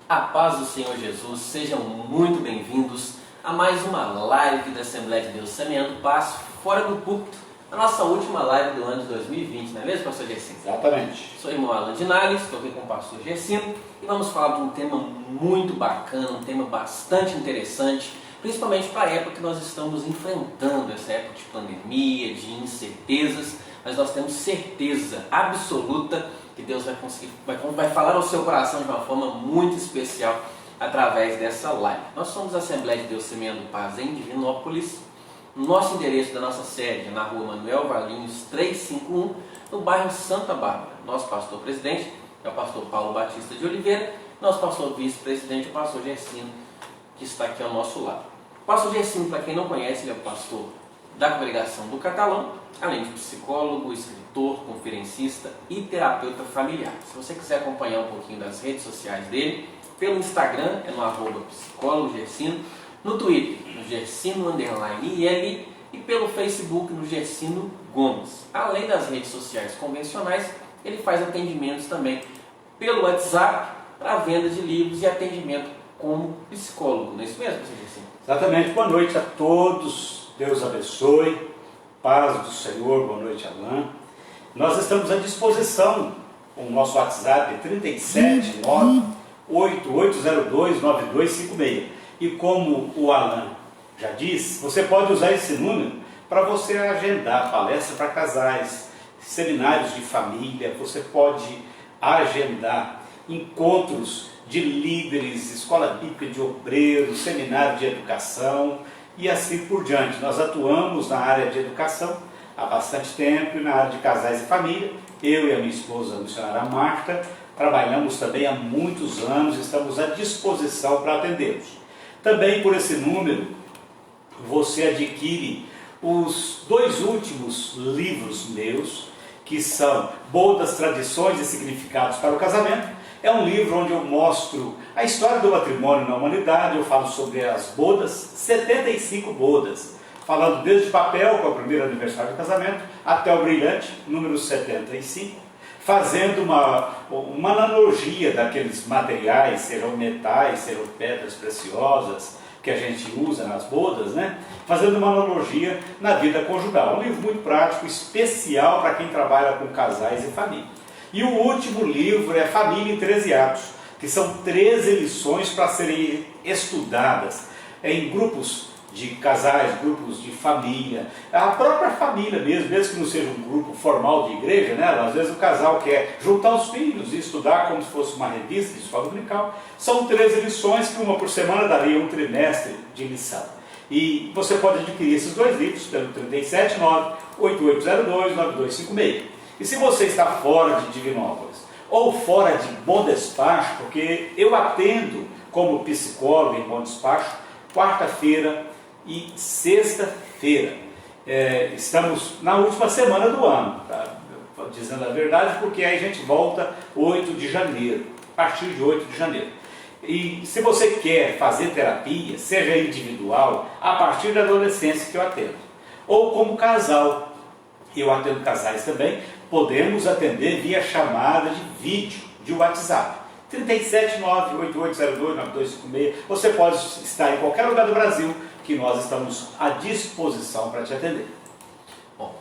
A paz do Senhor Jesus, sejam muito bem-vindos a mais uma live da Assembleia de Deus Semeando Paz fora do púlpito. A nossa última live do ano de 2020, não é mesmo, pastor Gercino? Exatamente. Sou o irmão Alan Dinales, estou aqui com o pastor Gercino e vamos falar de um tema muito bacana, um tema bastante interessante, principalmente para a época que nós estamos enfrentando, essa época de pandemia, de incertezas, mas nós temos certeza absoluta que Deus vai falar ao seu coração de uma forma muito especial através dessa live. Nós somos a Assembleia de Deus Semeando Paz em Divinópolis. Nosso endereço da nossa sede é na rua Manuel Valinhos 351, no bairro Santa Bárbara. Nosso pastor presidente é o pastor Paulo Batista de Oliveira, nosso pastor vice-presidente é o pastor Gercino, que está aqui ao nosso lado. O pastor Gercino, para quem não conhece, ele é o pastor da Congregação do Catalão, além de psicólogo, escritor, conferencista e terapeuta familiar. Se você quiser acompanhar um pouquinho das redes sociais dele, pelo Instagram é no @psicólogogercino, no Twitter, no Gercino_IL, e pelo Facebook, no Gercino Gomes. Além das redes sociais convencionais, ele faz atendimentos também pelo WhatsApp para venda de livros e atendimento como psicólogo. Não é isso mesmo, professor Gercino? Exatamente. Boa noite a todos. Deus abençoe. Paz do Senhor. Boa noite, Alan. Nós estamos à disposição. O nosso WhatsApp é 379-8802-9256. E como o Alan já disse, você pode usar esse número para você agendar palestra para casais, seminários de família, você pode agendar encontros de líderes, escola bíblica de obreiros, seminário de educação e assim por diante. Nós atuamos na área de educação há bastante tempo e na área de casais e família. Eu e a minha esposa, a missionária Marta, trabalhamos também há muitos anos, estamos à disposição para atendê-los. Também por esse número, você adquire os 2 últimos livros meus, que são Bodas, Tradições e Significados para o Casamento. É um livro onde eu mostro a história do matrimônio na humanidade, eu falo sobre as bodas, 75 bodas, falando desde o papel, que é o primeiro aniversário do casamento, até o brilhante, número 75, fazendo uma analogia daqueles materiais, sejam metais, sejam pedras preciosas, que a gente usa nas bodas, né? Fazendo uma analogia na vida conjugal. Um livro muito prático, especial para quem trabalha com casais e família. E o último livro é Família em 13 Atos, que são 13 lições para serem estudadas em grupos de casais, grupos de família, a própria família mesmo que não seja um grupo formal de igreja, né? Às vezes o casal quer juntar os filhos e estudar como se fosse uma revista de escola dominical. São 13 lições que uma por semana daria um trimestre de lição. E você pode adquirir esses 2 livros pelo 379-8802-9256. E se você está fora de Divinópolis ou fora de Bom Despacho, porque eu atendo como psicólogo em Bom Despacho, quarta-feira e sexta-feira. Estamos na última semana do ano, tá? Dizendo a verdade, porque aí a gente volta 8 de janeiro, a partir de 8 de janeiro. E se você quer fazer terapia, seja individual, a partir da adolescência que eu atendo, ou como casal, eu atendo casais também, podemos atender via chamada de vídeo, de WhatsApp. 379-8802-9256. Você pode estar em qualquer lugar do Brasil que nós estamos à disposição para te atender. Bom,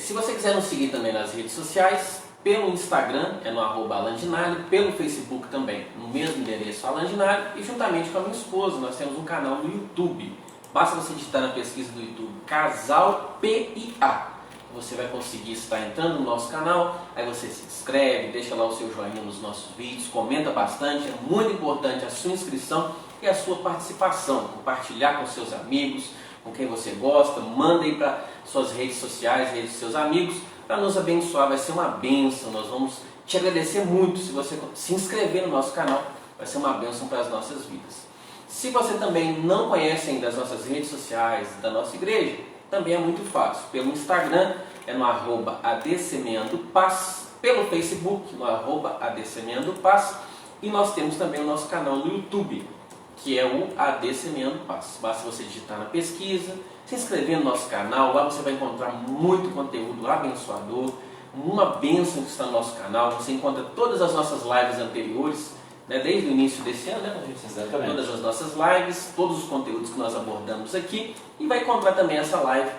se você quiser nos seguir também nas redes sociais, pelo Instagram é no @alandinalho, pelo Facebook também, no mesmo endereço alandinalho, e juntamente com a minha esposa nós temos um canal no YouTube. Basta você digitar na pesquisa do YouTube Casal PIA. Você vai conseguir estar entrando no nosso canal, aí você se inscreve, deixa lá o seu joinha nos nossos vídeos, comenta bastante, é muito importante a sua inscrição e a sua participação, compartilhar com seus amigos, com quem você gosta, manda aí para suas redes sociais, redes dos seus amigos, para nos abençoar, vai ser uma bênção, nós vamos te agradecer muito se você se inscrever no nosso canal, vai ser uma bênção para as nossas vidas. Se você também não conhece ainda as nossas redes sociais da nossa igreja, também é muito fácil. Pelo Instagram é no @adsemeandopaz, pelo Facebook no @adsemeandopaz, e nós temos também o nosso canal no YouTube, que é o AD Semeando Paz. Basta você digitar na pesquisa, se inscrever no nosso canal, lá você vai encontrar muito conteúdo abençoador, uma bênção que está no nosso canal. Você encontra todas as nossas lives anteriores né? Desde o início desse ano, né? Exatamente. Todas as nossas lives, todos os conteúdos que nós abordamos aqui, e vai encontrar também essa live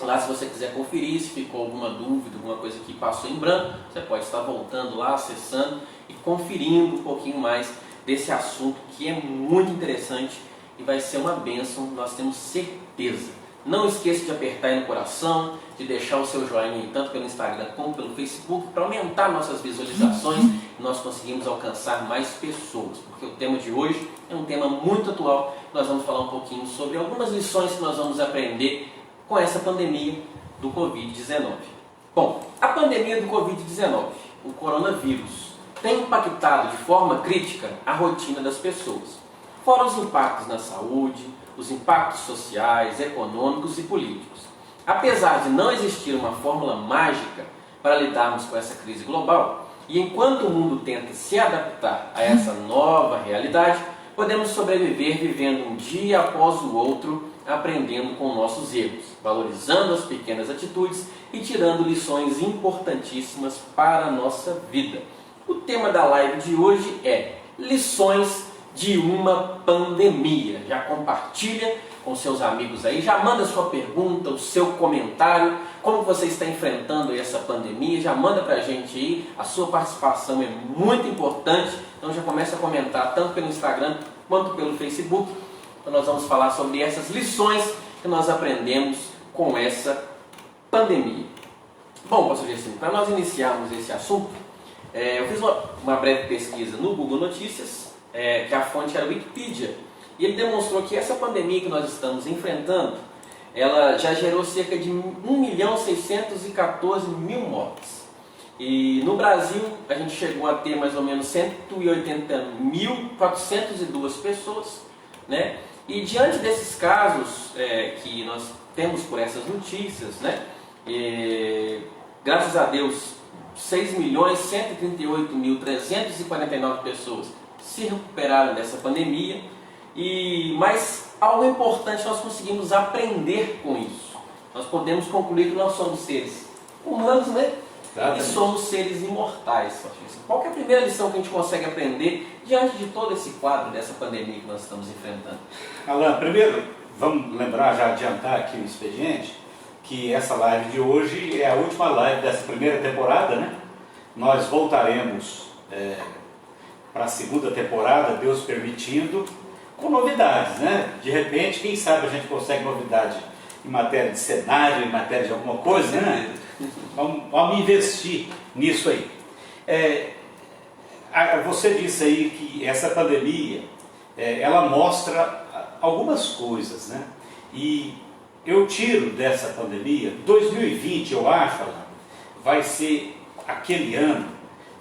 lá se você quiser conferir, se ficou alguma dúvida, alguma coisa que passou em branco, você pode estar voltando lá, acessando e conferindo um pouquinho mais desse assunto que é muito interessante e vai ser uma bênção, nós temos certeza. Não esqueça de apertar aí no coração, de deixar o seu joinha tanto pelo Instagram como pelo Facebook para aumentar nossas visualizações e nós conseguimos alcançar mais pessoas, porque o tema de hoje é um tema muito atual. Nós vamos falar um pouquinho sobre algumas lições que nós vamos aprender com essa pandemia do Covid-19. Bom, a pandemia do Covid-19, o coronavírus, tem impactado de forma crítica a rotina das pessoas, fora os impactos na saúde, os impactos sociais, econômicos e políticos. Apesar de não existir uma fórmula mágica para lidarmos com essa crise global, e enquanto o mundo tenta se adaptar a essa nova realidade, podemos sobreviver vivendo um dia após o outro, aprendendo com nossos erros, valorizando as pequenas atitudes e tirando lições importantíssimas para a nossa vida. O tema da live de hoje é lições de uma pandemia. Já compartilha com seus amigos aí, já manda sua pergunta, o seu comentário, como você está enfrentando essa pandemia, já manda pra gente aí, a sua participação é muito importante, então já começa a comentar tanto pelo Instagram quanto pelo Facebook. Então nós vamos falar sobre essas lições que nós aprendemos com essa pandemia. Bom, pastor Gersinho, para nós iniciarmos esse assunto, eu fiz uma breve pesquisa no Google Notícias, que a fonte era a Wikipedia, e ele demonstrou que essa pandemia que nós estamos enfrentando, ela já gerou cerca de 1.614.000 mortes. E no Brasil, a gente chegou a ter mais ou menos 180.402 pessoas, né? E diante desses casos que nós temos por essas notícias, né? Graças a Deus, 6.138.349 pessoas se recuperaram dessa pandemia, mas algo importante nós conseguimos aprender com isso. Nós podemos concluir que nós somos seres humanos, né? E somos seres imortais. Qual que é a primeira lição que a gente consegue aprender diante de todo esse quadro dessa pandemia que nós estamos enfrentando? Alan, primeiro, vamos lembrar, já adiantar aqui o expediente, que essa live de hoje é a última live dessa primeira temporada, né? Nós voltaremos para a segunda temporada, Deus permitindo, com novidades, né? De repente, quem sabe a gente consegue novidade em matéria de cenário, em matéria de alguma coisa, né? Vamos investir nisso aí. Você disse aí que essa pandemia, ela mostra algumas coisas, né? E eu tiro dessa pandemia, 2020, eu acho, Alan, vai ser aquele ano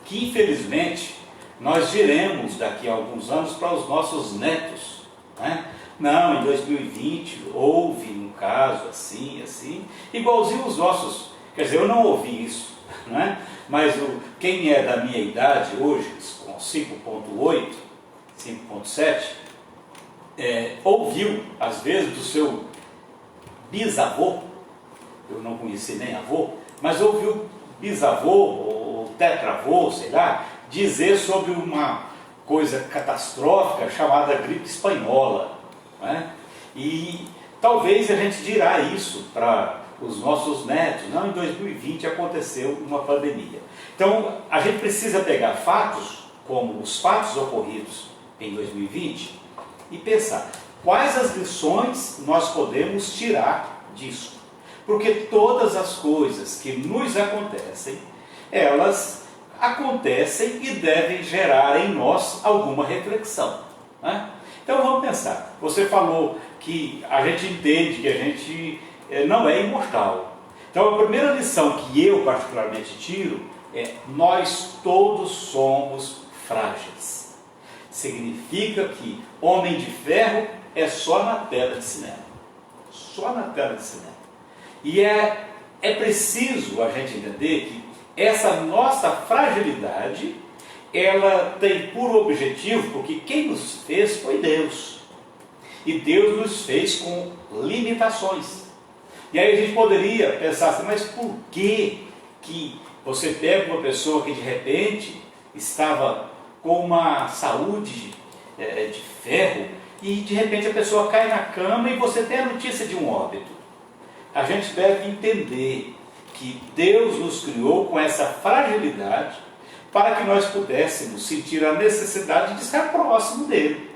que, infelizmente, nós diremos daqui a alguns anos para os nossos netos, né? Não, em 2020 houve um caso assim, igualzinho os nossos, quer dizer, eu não ouvi isso, né? Mas quem é da minha idade hoje, com 5.8, 5.7, ouviu, às vezes, do seu bisavô, eu não conheci nem avô, mas ouviu bisavô ou tetravô, sei lá, dizer sobre uma coisa catastrófica chamada gripe espanhola, né? E talvez a gente dirá isso para os nossos netos. Não, em 2020 aconteceu uma pandemia. Então a gente precisa pegar fatos como os fatos ocorridos em 2020 e pensar quais as lições nós podemos tirar disso, porque todas as coisas que nos acontecem, elas acontecem e devem gerar em nós alguma reflexão, né? Então vamos pensar. Você falou que a gente entende que a gente não é imortal. Então a primeira lição que eu particularmente tiro é: nós todos somos frágeis. Significa que Homem de Ferro é só na tela de cinema. Só na tela de cinema. E é preciso a gente entender que essa nossa fragilidade, ela tem por objetivo, porque quem nos fez foi Deus. E Deus nos fez com limitações. E aí a gente poderia pensar assim, mas por que você pega uma pessoa que de repente estava com uma saúde de ferro, e de repente a pessoa cai na cama e você tem a notícia de um óbito. A gente deve entender que Deus nos criou com essa fragilidade para que nós pudéssemos sentir a necessidade de estar próximo dele.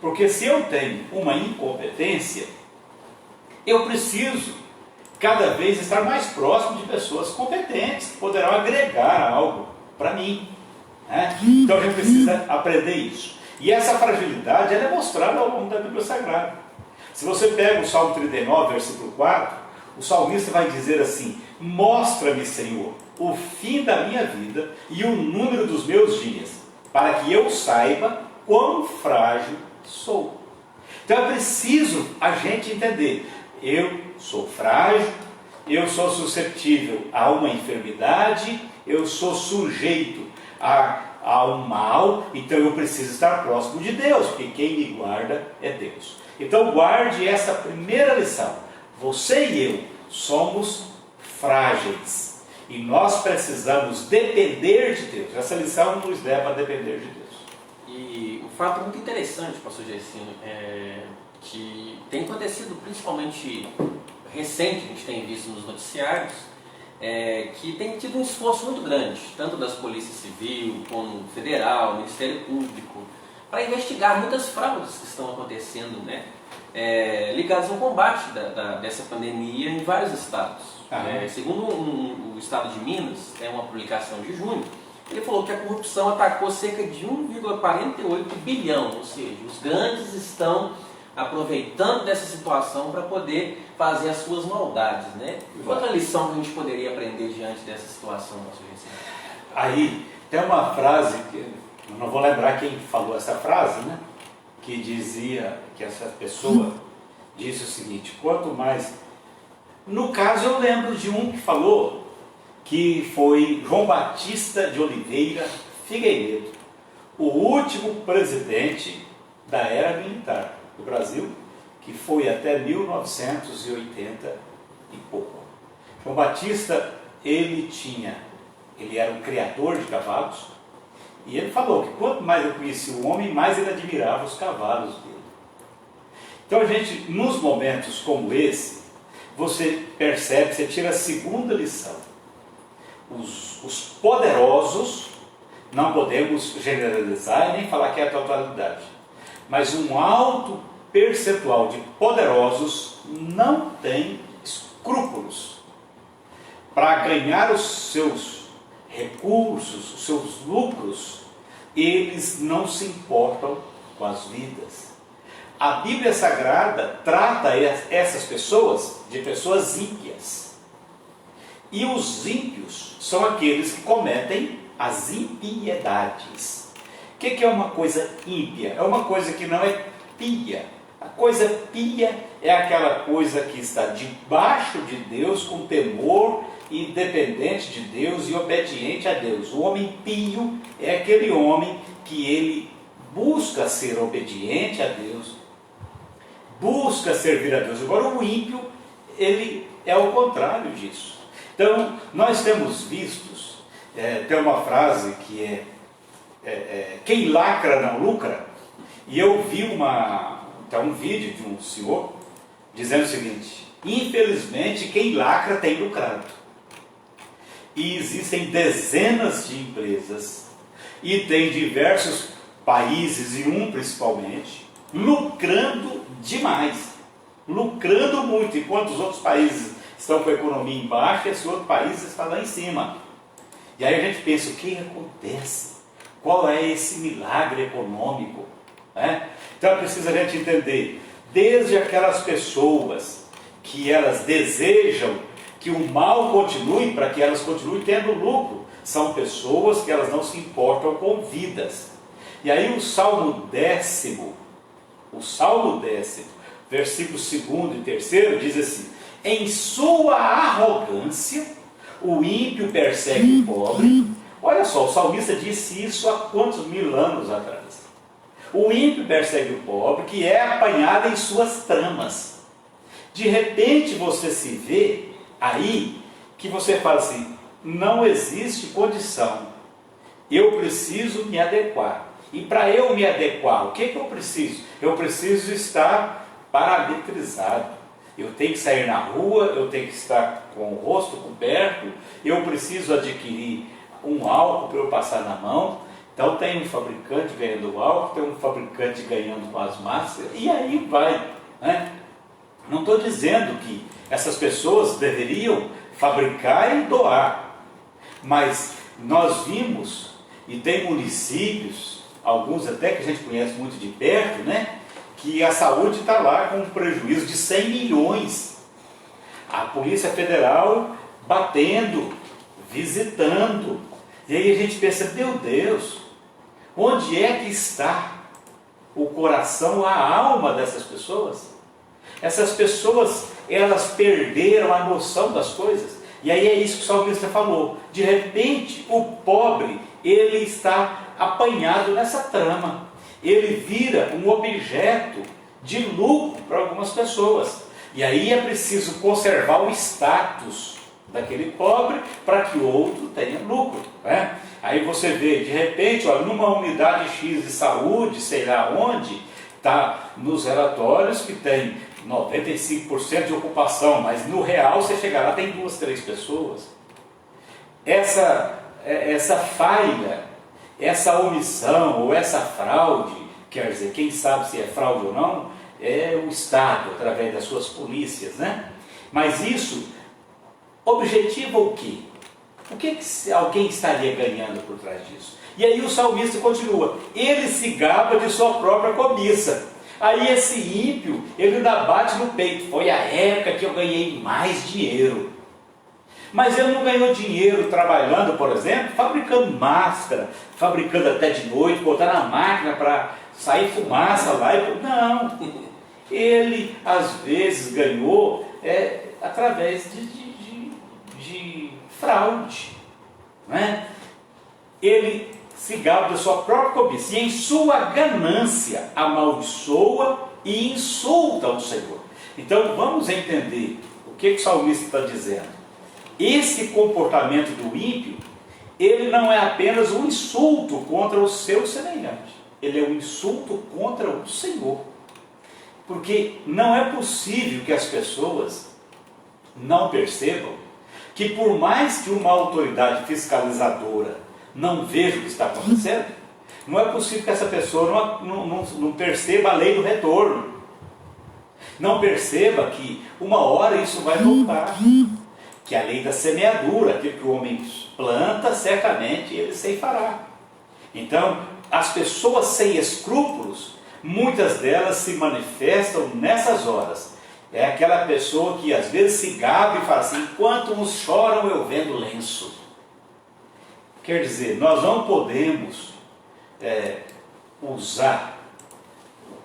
Porque se eu tenho uma incompetência, eu preciso cada vez estar mais próximo de pessoas competentes, que poderão agregar algo para mim. Né? Então a gente precisa aprender isso. E essa fragilidade ela é mostrada ao longo da Bíblia Sagrada. Se você pega o Salmo 39, versículo 4, o salmista vai dizer assim: mostra-me, Senhor, o fim da minha vida e o número dos meus dias, para que eu saiba quão frágil sou. Então é preciso a gente entender: eu sou frágil, eu sou suscetível a uma enfermidade, eu sou sujeito a um mal, então eu preciso estar próximo de Deus, porque quem me guarda é Deus. Então guarde essa primeira lição: você e eu somos frágeis e nós precisamos depender de Deus. Essa lição nos leva a depender de Deus. E um fato muito interessante, pastor Gersinho, que tem acontecido principalmente recente, a gente tem visto nos noticiários, que tem tido um esforço muito grande, tanto das polícias civil, como federal, Ministério Público, para investigar muitas fraudes que estão acontecendo, né, ligadas ao combate dessa pandemia em vários estados. Segundo o estado de Minas, é uma publicação de junho, ele falou que a corrupção atacou cerca de 1,48 bilhão, ou seja, os grandes estão aproveitando dessa situação para poder fazer as suas maldades, né? Outra lição que a gente poderia aprender diante dessa situação, pastor Gersinho? Aí tem uma frase, que eu não vou lembrar quem falou essa frase, né? Que dizia, que essa pessoa disse o seguinte: quanto mais... No caso eu lembro de um que falou, que foi João Batista de Oliveira Figueiredo, o último presidente da era militar do Brasil, que foi até 1980 e pouco. João Batista, ele era um criador de cavalos, e ele falou que quanto mais eu conhecia o homem, mais ele admirava os cavalos dele. Então a gente, nos momentos como esse, você percebe, você tira a segunda lição: os poderosos, não podemos generalizar e nem falar que é a totalidade, mas um alto percentual de poderosos não tem escrúpulos para ganhar os seus recursos, os seus lucros. Eles não se importam com as vidas. A Bíblia Sagrada trata essas pessoas de pessoas ímpias, e os ímpios são aqueles que cometem as impiedades. O que é uma coisa ímpia? É uma coisa que não é pia. A coisa pia é aquela coisa que está debaixo de Deus, com temor, independente de Deus e obediente a Deus. O homem pio é aquele homem que ele busca ser obediente a Deus, busca servir a Deus. Agora o ímpio, ele é o contrário disso. Então nós temos vistos, tem uma frase que quem lacra não lucra. E eu vi um vídeo de um senhor dizendo o seguinte: infelizmente quem lacra tem lucrado. E existem dezenas de empresas, e tem diversos países, e um principalmente, lucrando demais, lucrando muito, enquanto os outros países estão com a economia embaixo, esse outro país está lá em cima. E aí a gente pensa: o que acontece? Qual é esse milagre econômico? Então é preciso a gente entender, desde aquelas pessoas que elas desejam que o mal continue, para que elas continuem tendo lucro, são pessoas que elas não se importam com vidas. E aí o Salmo 10, versículos 2 e 3 diz assim: em sua arrogância o ímpio persegue o pobre. Olha só, o salmista disse isso há quantos mil anos atrás. O ímpio persegue o pobre, que é apanhado em suas tramas. De repente você se vê aí, que você fala assim: não existe condição, eu preciso me adequar. E para eu me adequar, o que eu preciso? Eu preciso estar parametrizado. Eu tenho que sair na rua, eu tenho que estar com o rosto coberto, eu preciso adquirir um álcool para eu passar na mão. Então tem um fabricante ganhando álcool, tem um fabricante ganhando com as máscaras, e aí vai, né? Não estou dizendo que essas pessoas deveriam fabricar e doar, mas nós vimos, e tem municípios, alguns até que a gente conhece muito de perto, né, que a saúde está lá com um prejuízo de 100 milhões. A Polícia Federal batendo, visitando, e aí a gente pensa, meu Deus, onde é que está o coração, a alma dessas pessoas? Essas pessoas, elas perderam a noção das coisas. E aí é isso que o salmista falou. De repente, o pobre, ele está apanhado nessa trama. Ele vira um objeto de lucro para algumas pessoas. E aí é preciso conservar o status daquele pobre para que o outro tenha lucro, né? Aí você vê, de repente, olha, numa unidade X de saúde, sei lá onde, está nos relatórios que tem 95% de ocupação, mas no real você chega lá, tem 2, 3 pessoas. Essa falha, essa omissão ou essa fraude, quer dizer, quem sabe se é fraude ou não, é o Estado, através das suas polícias, né? Mas isso objetiva o quê? O que alguém estaria ganhando por trás disso? E aí o salmista continua, ele se gaba de sua própria cobiça. Aí esse ímpio, ele ainda bate no peito, foi a época que eu ganhei mais dinheiro. Mas ele não ganhou dinheiro trabalhando, por exemplo, fabricando máscara, fabricando até de noite, botar na máquina para sair fumaça lá. Não, ele às vezes ganhou através de fraude, né? Ele se gaba da sua própria cobiça, e em sua ganância amaldiçoa e insulta o Senhor. Então vamos entender o que o salmista está dizendo. Esse comportamento do ímpio, ele não é apenas um insulto contra o seu semelhante, ele é um insulto contra o Senhor. Porque não é possível que as pessoas não percebam que por mais que uma autoridade fiscalizadora não veja o que está acontecendo, não é possível que essa pessoa não perceba a lei do retorno, não perceba que uma hora isso vai voltar, que a lei da semeadura, aquilo que o homem planta, certamente ele ceifará. Então, as pessoas sem escrúpulos, muitas delas se manifestam nessas horas. É aquela pessoa que às vezes se gaba e fala assim, enquanto uns choram eu vendo lenço. Quer dizer, nós não podemos usar o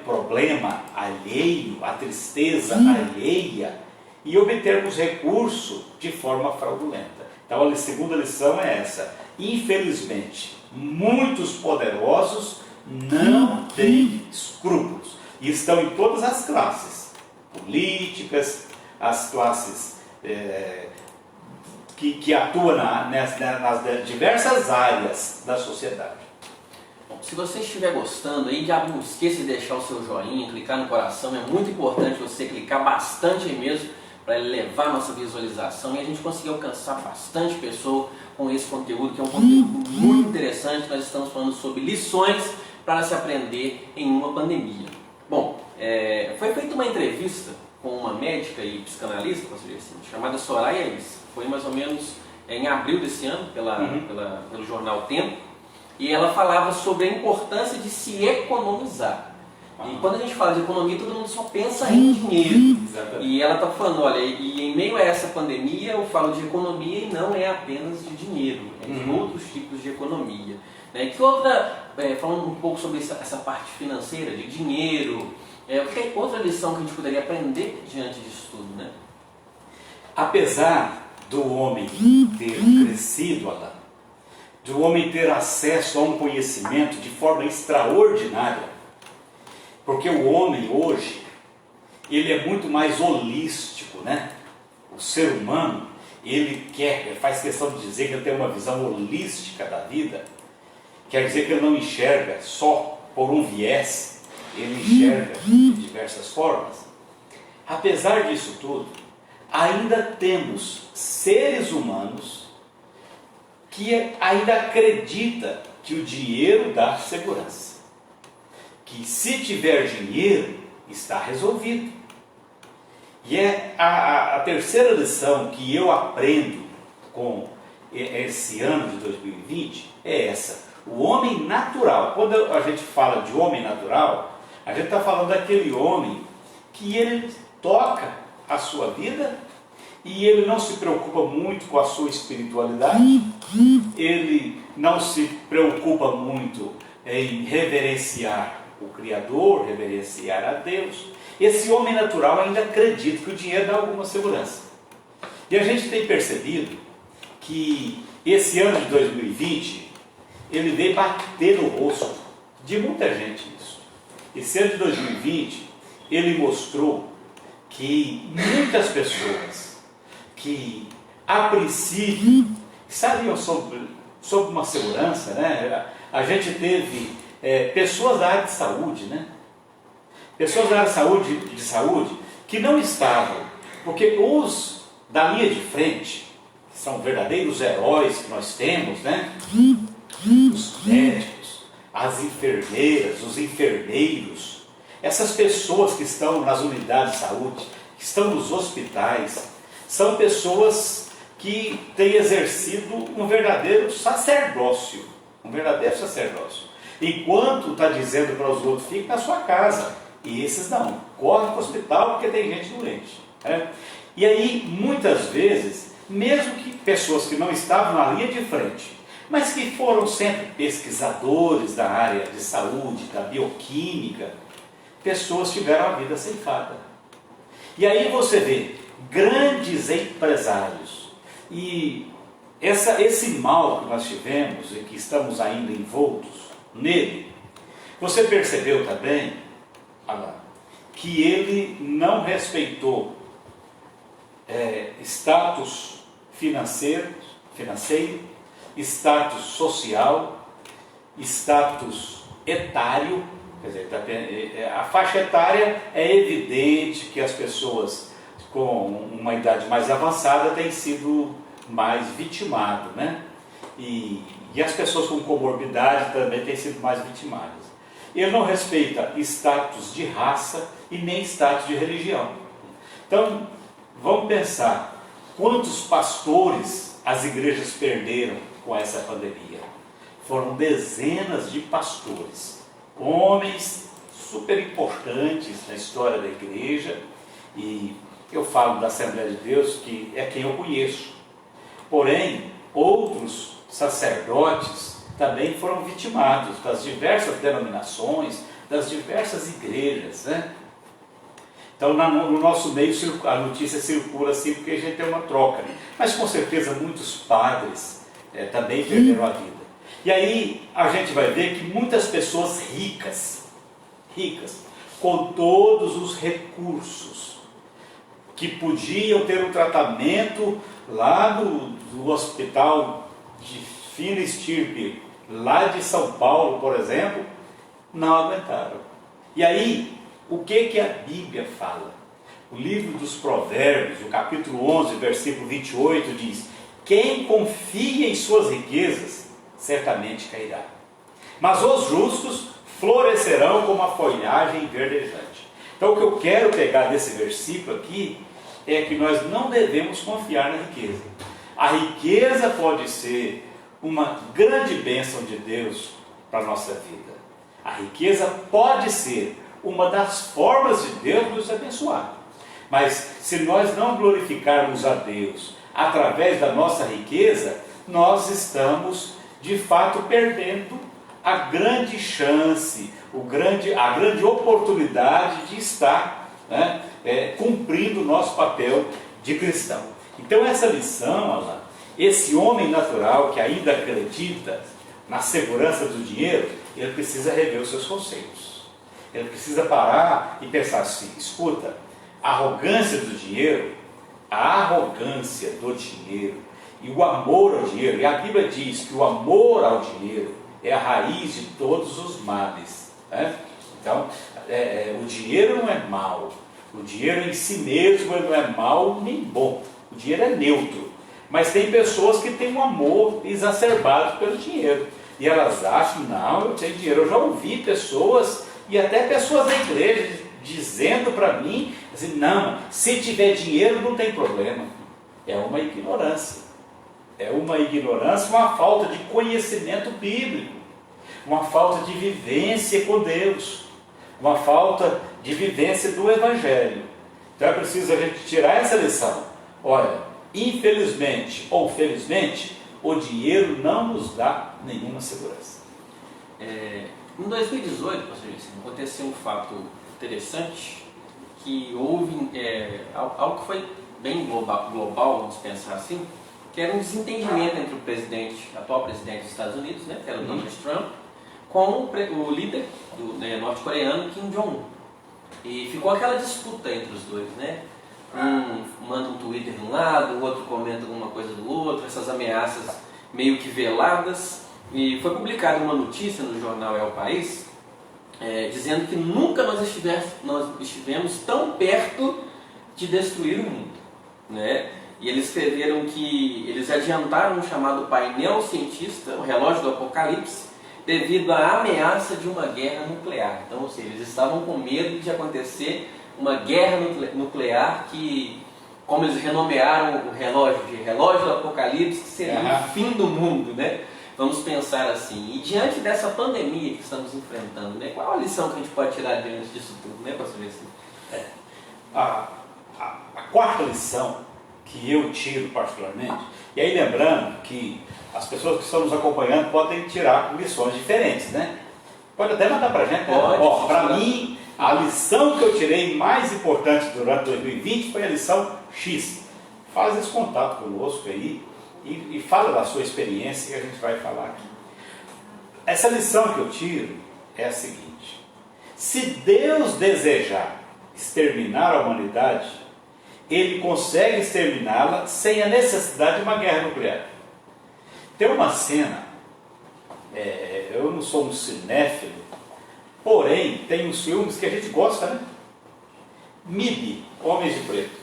problema alheio, a tristeza alheia, e obtermos recurso de forma fraudulenta. Então a segunda lição é essa. Infelizmente, muitos poderosos não têm escrúpulos, e estão em todas as classes políticas, as classes que atuam nas diversas áreas da sociedade. Bom, se você estiver gostando aí, já não esqueça de deixar o seu joinha, clicar no coração, é muito importante você clicar bastante aí mesmo, para ele levar a nossa visualização e a gente conseguir alcançar bastante pessoa com esse conteúdo, que é um conteúdo muito interessante. Nós estamos falando sobre lições para se aprender em uma pandemia. Bom, foi feita uma entrevista com uma médica e psicanalista, chamada Soraya Elis. Foi mais ou menos em abril desse ano, pelo jornal Tempo, e ela falava sobre a importância de se economizar. E quando a gente fala de economia, todo mundo só pensa em dinheiro. Exatamente. E ela está falando, olha, e em meio a essa pandemia eu falo de economia e não é apenas de dinheiro, é de outros tipos de economia. Né? Que outra, falando um pouco sobre essa parte financeira, de dinheiro, que outra lição que a gente poderia aprender diante disso tudo, né? Apesar do homem ter crescido, Adão, do homem ter acesso a um conhecimento de forma extraordinária, porque o homem hoje, ele é muito mais holístico, né? O ser humano, ele faz questão de dizer que ele tem uma visão holística da vida, quer dizer que ele não enxerga só por um viés, ele enxerga de diversas formas. Apesar disso tudo, ainda temos seres humanos que ainda acreditam que o dinheiro dá segurança. Que se tiver dinheiro, está resolvido. E é a terceira lição que eu aprendo com esse ano de 2020 é essa. O homem natural, quando a gente fala de homem natural, a gente está falando daquele homem que ele toca a sua vida e ele não se preocupa muito com a sua espiritualidade, ele não se preocupa muito em reverenciar o Criador, reverenciar a Deus. Esse homem natural ainda acredita que o dinheiro dá alguma segurança. E a gente tem percebido que esse ano de 2020, ele veio bater no rosto de muita gente isso. Esse ano de 2020, ele mostrou que muitas pessoas que a princípio sabiam sobre uma segurança, né? A gente teve pessoas da área de saúde, né? Pessoas da área de saúde que não estavam, porque os da linha de frente, que são verdadeiros heróis que nós temos, né? Os médicos, as enfermeiras, os enfermeiros, essas pessoas que estão nas unidades de saúde, que estão nos hospitais, são pessoas que têm exercido um verdadeiro sacerdócio. Enquanto está dizendo para os outros, fique na sua casa. E esses não, corre para o hospital porque tem gente doente. Né? E aí, muitas vezes, mesmo que pessoas que não estavam na linha de frente, mas que foram sempre pesquisadores da área de saúde, da bioquímica, pessoas tiveram a vida ceifada. E aí você vê grandes empresários. E esse mal que nós tivemos e que estamos ainda envoltos nele, você percebeu também, Alain, que ele não respeitou status financeiro, status social, status etário. Quer dizer, a faixa etária é evidente que as pessoas com uma idade mais avançada têm sido mais vitimadas, né? E as pessoas com comorbidade também têm sido mais vitimadas. Ele não respeita status de raça e nem status de religião. Então, vamos pensar, quantos pastores as igrejas perderam com essa pandemia? Foram dezenas de pastores, homens super importantes na história da igreja, e eu falo da Assembleia de Deus, que é quem eu conheço. Porém, outros sacerdotes também foram vitimados das diversas denominações, das diversas igrejas, né? Então, no nosso meio, a notícia circula assim, porque a gente tem uma troca. Mas, com certeza, muitos padres também perderam a vida. E aí, a gente vai ver que muitas pessoas ricas, com todos os recursos, que podiam ter um tratamento lá do hospital de fina estirpe, lá de São Paulo, por exemplo, não aguentaram. E aí, o que a Bíblia fala? O livro dos Provérbios, o capítulo 11, versículo 28, diz: quem confia em suas riquezas, certamente cairá. Mas os justos florescerão como a folhagem verdejante. Então, o que eu quero pegar desse versículo aqui é que nós não devemos confiar na riqueza. A riqueza pode ser uma grande bênção de Deus para a nossa vida. A riqueza pode ser uma das formas de Deus nos abençoar. Mas se nós não glorificarmos a Deus através da nossa riqueza, nós estamos de fato perdendo a grande chance, a grande oportunidade de estar, né, cumprindo o nosso papel de cristão. Então essa lição, Alain, esse homem natural que ainda acredita na segurança do dinheiro, ele precisa rever os seus conceitos. Ele precisa parar e pensar assim: escuta, a arrogância do dinheiro e o amor ao dinheiro, e a Bíblia diz que o amor ao dinheiro é a raiz de todos os males, né? Então, o dinheiro não é mal, o dinheiro em si mesmo não é mal nem bom, o dinheiro é neutro, mas tem pessoas que têm um amor exacerbado pelo dinheiro, e elas acham, não, eu tenho dinheiro. Eu já ouvi pessoas, e até pessoas da igreja, dizendo para mim, assim, não, se tiver dinheiro não tem problema. É uma ignorância, uma falta de conhecimento bíblico, uma falta de vivência com Deus, uma falta de vivência do Evangelho. Então é preciso a gente tirar essa lição. Olha, infelizmente ou felizmente, o dinheiro não nos dá nenhuma segurança. Em 2018, aconteceu um fato interessante, que houve algo que foi bem global, vamos pensar assim, que era um desentendimento entre o atual presidente dos Estados Unidos, né, que era o Donald Trump, com o líder norte-coreano Kim Jong-un. E ficou aquela disputa entre os dois, né? Um manda um Twitter de um lado, o outro comenta alguma coisa do outro, essas ameaças meio que veladas. E foi publicada uma notícia no jornal El País, dizendo que nunca nós estivemos tão perto de destruir o mundo, né? E eles escreveram que eles adiantaram um chamado painel cientista, o relógio do apocalipse, devido à ameaça de uma guerra nuclear. Então, ou seja, eles estavam com medo de acontecer uma guerra nuclear que, como eles renomearam o relógio de relógio do apocalipse, que seria o fim do mundo, né? Vamos pensar assim. E diante dessa pandemia que estamos enfrentando, né, qual a lição que a gente pode tirar diante disso tudo, né, pastor Jesse? A quarta lição que eu tiro particularmente, e aí lembrando que as pessoas que estão nos acompanhando podem tirar lições diferentes, né? Pode até mandar para a gente. Para mim, a lição que eu tirei mais importante durante 2020 foi a lição X. Faz esse contato conosco aí e fala da sua experiência que a gente vai falar aqui. Essa lição que eu tiro é a seguinte: se Deus desejar exterminar a humanidade, Ele consegue exterminá-la sem a necessidade de uma guerra nuclear. Tem uma cena, eu não sou um cinéfilo, porém tem uns filmes que a gente gosta, né? MIB, Homens de Preto.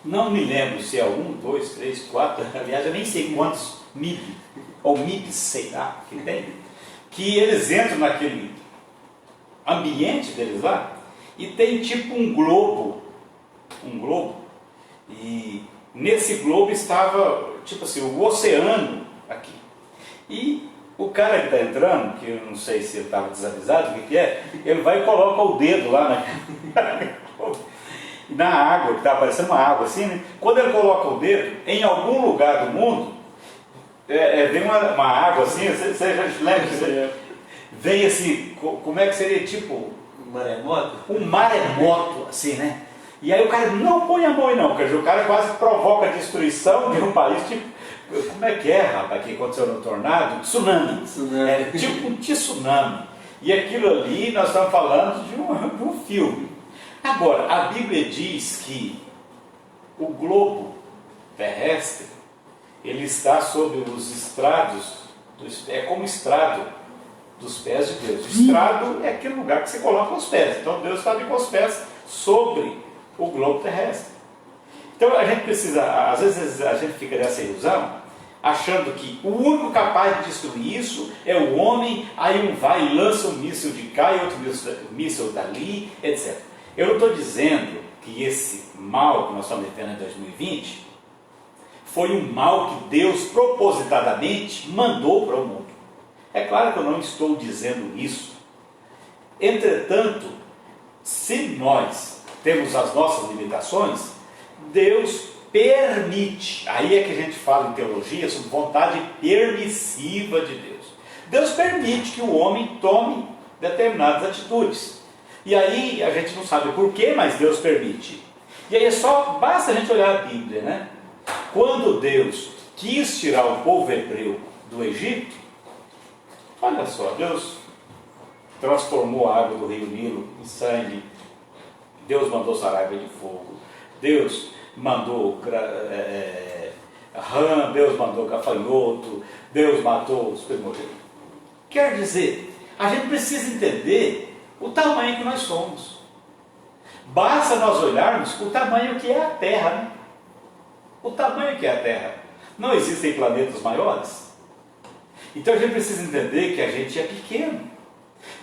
Não me lembro se é 1, 2, 3, 4, aliás eu nem sei quantos MIB, ou MIB, sei lá, que tem, que eles entram naquele ambiente deles lá, e tem tipo um globo, e nesse globo estava, tipo assim, o oceano aqui. E o cara que está entrando, que eu não sei se ele estava desavisado, o que é, ele vai e coloca o dedo lá na água, que está aparecendo uma água assim, né? Quando ele coloca o dedo, em algum lugar do mundo, vem uma água assim, você já lembra? Vem assim, como é que seria, tipo... Maremoto? Um maremoto, assim, né? E aí o cara não põe a mão aí não, porque o cara quase provoca a destruição de um país, tipo, como é que rapaz, que aconteceu no tornado? Tsunami. Tipo um tsunami. E aquilo ali, nós estamos falando de um filme. Agora, a Bíblia diz que o globo terrestre, ele está sobre os estrados, é como estrado dos pés de Deus. O estrado é aquele lugar que você coloca os pés. Então Deus está ali com os pés sobre o globo terrestre. Então a gente precisa, às vezes a gente fica nessa ilusão, achando que o único capaz de destruir isso é o homem, aí um vai e lança um míssil de cá e outro míssil dali, etc. Eu não estou dizendo que esse mal que nós estamos vivendo em 2020 foi um mal que Deus propositadamente mandou para o mundo. É claro que eu não estou dizendo isso. Entretanto, se nós temos as nossas limitações, Deus permite. Aí é que a gente fala em teologia sobre vontade permissiva de Deus. Deus permite que o homem tome determinadas atitudes. E aí a gente não sabe por quê, mas Deus permite. E aí basta a gente olhar a Bíblia, né? Quando Deus quis tirar o povo hebreu do Egito, olha só, Deus transformou a água do rio Nilo em sangue, Deus mandou saraiva de fogo, Deus mandou rã, Deus mandou gafanhoto, Deus matou os primogênitos. Quer dizer, a gente precisa entender o tamanho que nós somos. Basta nós olharmos o tamanho que é a Terra, né? O tamanho que é a Terra. Não existem planetas maiores? Então a gente precisa entender que a gente é pequeno.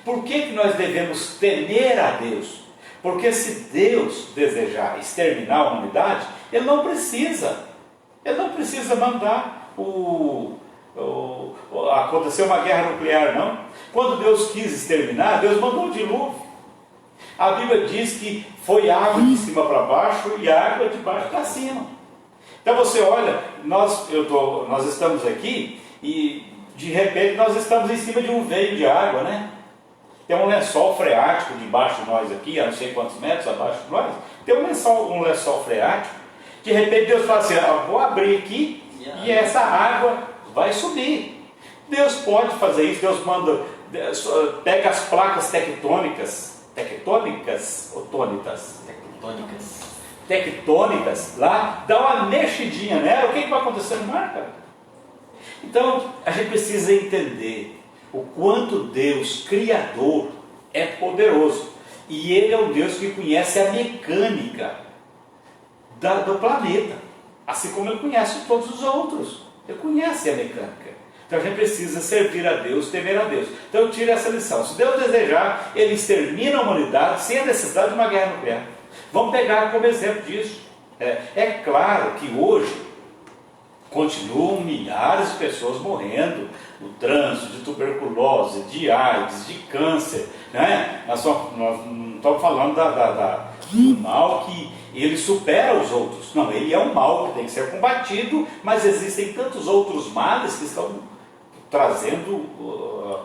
Por que nós devemos temer a Deus? Porque se Deus desejar exterminar a humanidade, Ele não precisa mandar acontecer uma guerra nuclear, não. Quando Deus quis exterminar, Deus mandou um dilúvio. A Bíblia diz que foi água de cima para baixo e água de baixo para cima. Então você olha, nós estamos aqui e de repente nós estamos em cima de um veio de água, né? Tem um lençol freático debaixo de nós aqui, a não sei quantos metros abaixo de nós, tem um lençol freático. De repente Deus fala assim, vou abrir aqui e essa água vai subir. Deus pode fazer isso, Deus pega as placas tectônicas lá, dá uma mexidinha nela, o que vai acontecer no mar, cara? Então, a gente precisa entender o quanto Deus, Criador, é poderoso. E Ele é um Deus que conhece a mecânica do planeta, assim como Ele conhece todos os outros. Ele conhece a mecânica. Então a gente precisa servir a Deus, temer a Deus. Então eu tiro essa lição. Se Deus desejar, Ele extermina a humanidade sem a necessidade de uma guerra nuclear. Vamos pegar como exemplo disso. É claro que hoje continuam milhares de pessoas morrendo no trânsito, de tuberculose, de AIDS, de câncer, né? Nós não estamos falando do mal que ele supera os outros. Não, ele é um mal que tem que ser combatido, mas existem tantos outros males que estão trazendo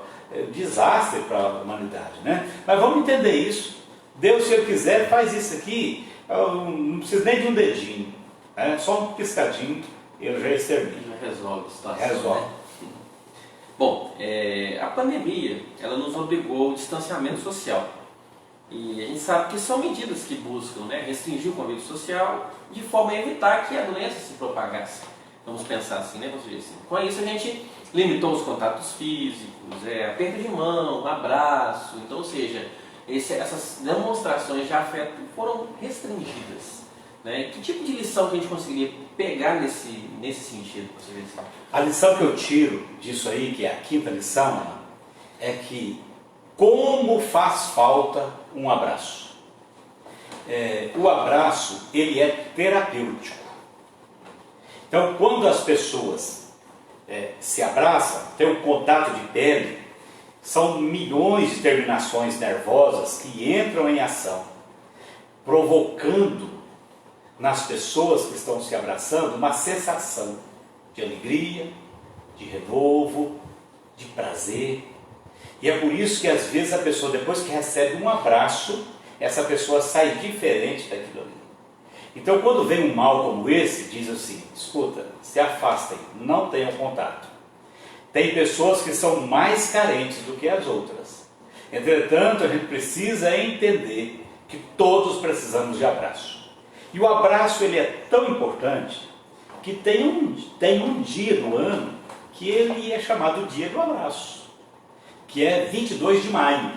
desastre para a humanidade, né? Mas vamos entender isso. Deus, se Ele quiser, faz isso aqui, não precisa nem de um dedinho, né? Só um piscadinho, Ele já extermina. Já resolve a situação. Resolve. Né? Bom, a pandemia, ela nos obrigou ao distanciamento social. E a gente sabe que são medidas que buscam, né, restringir o convívio social de forma a evitar que a doença se propagasse. Vamos pensar assim, né, você assim. Com isso a gente limitou os contatos físicos, aperto de mão, abraço. Então, ou seja, essas demonstrações de afeto foram restringidas. Né? Que tipo de lição que a gente conseguiria pegar nesse sentido? A lição que eu tiro disso aí, que é a quinta lição, é que como faz falta um abraço. O abraço, ele é terapêutico. Então, quando as pessoas se abraçam, tem um contato de pele, são milhões de terminações nervosas que entram em ação, provocando nas pessoas que estão se abraçando uma sensação de alegria, de renovo, de prazer. E é por isso que às vezes a pessoa, depois que recebe um abraço, essa pessoa sai diferente daquilo ali. Então, quando vem um mal como esse, diz assim, escuta, se afastem, não tenham contato. Tem pessoas que são mais carentes do que as outras. Entretanto, a gente precisa entender que todos precisamos de abraço. E o abraço, ele é tão importante que tem um dia do ano que ele é chamado Dia do Abraço, que é 22 de maio.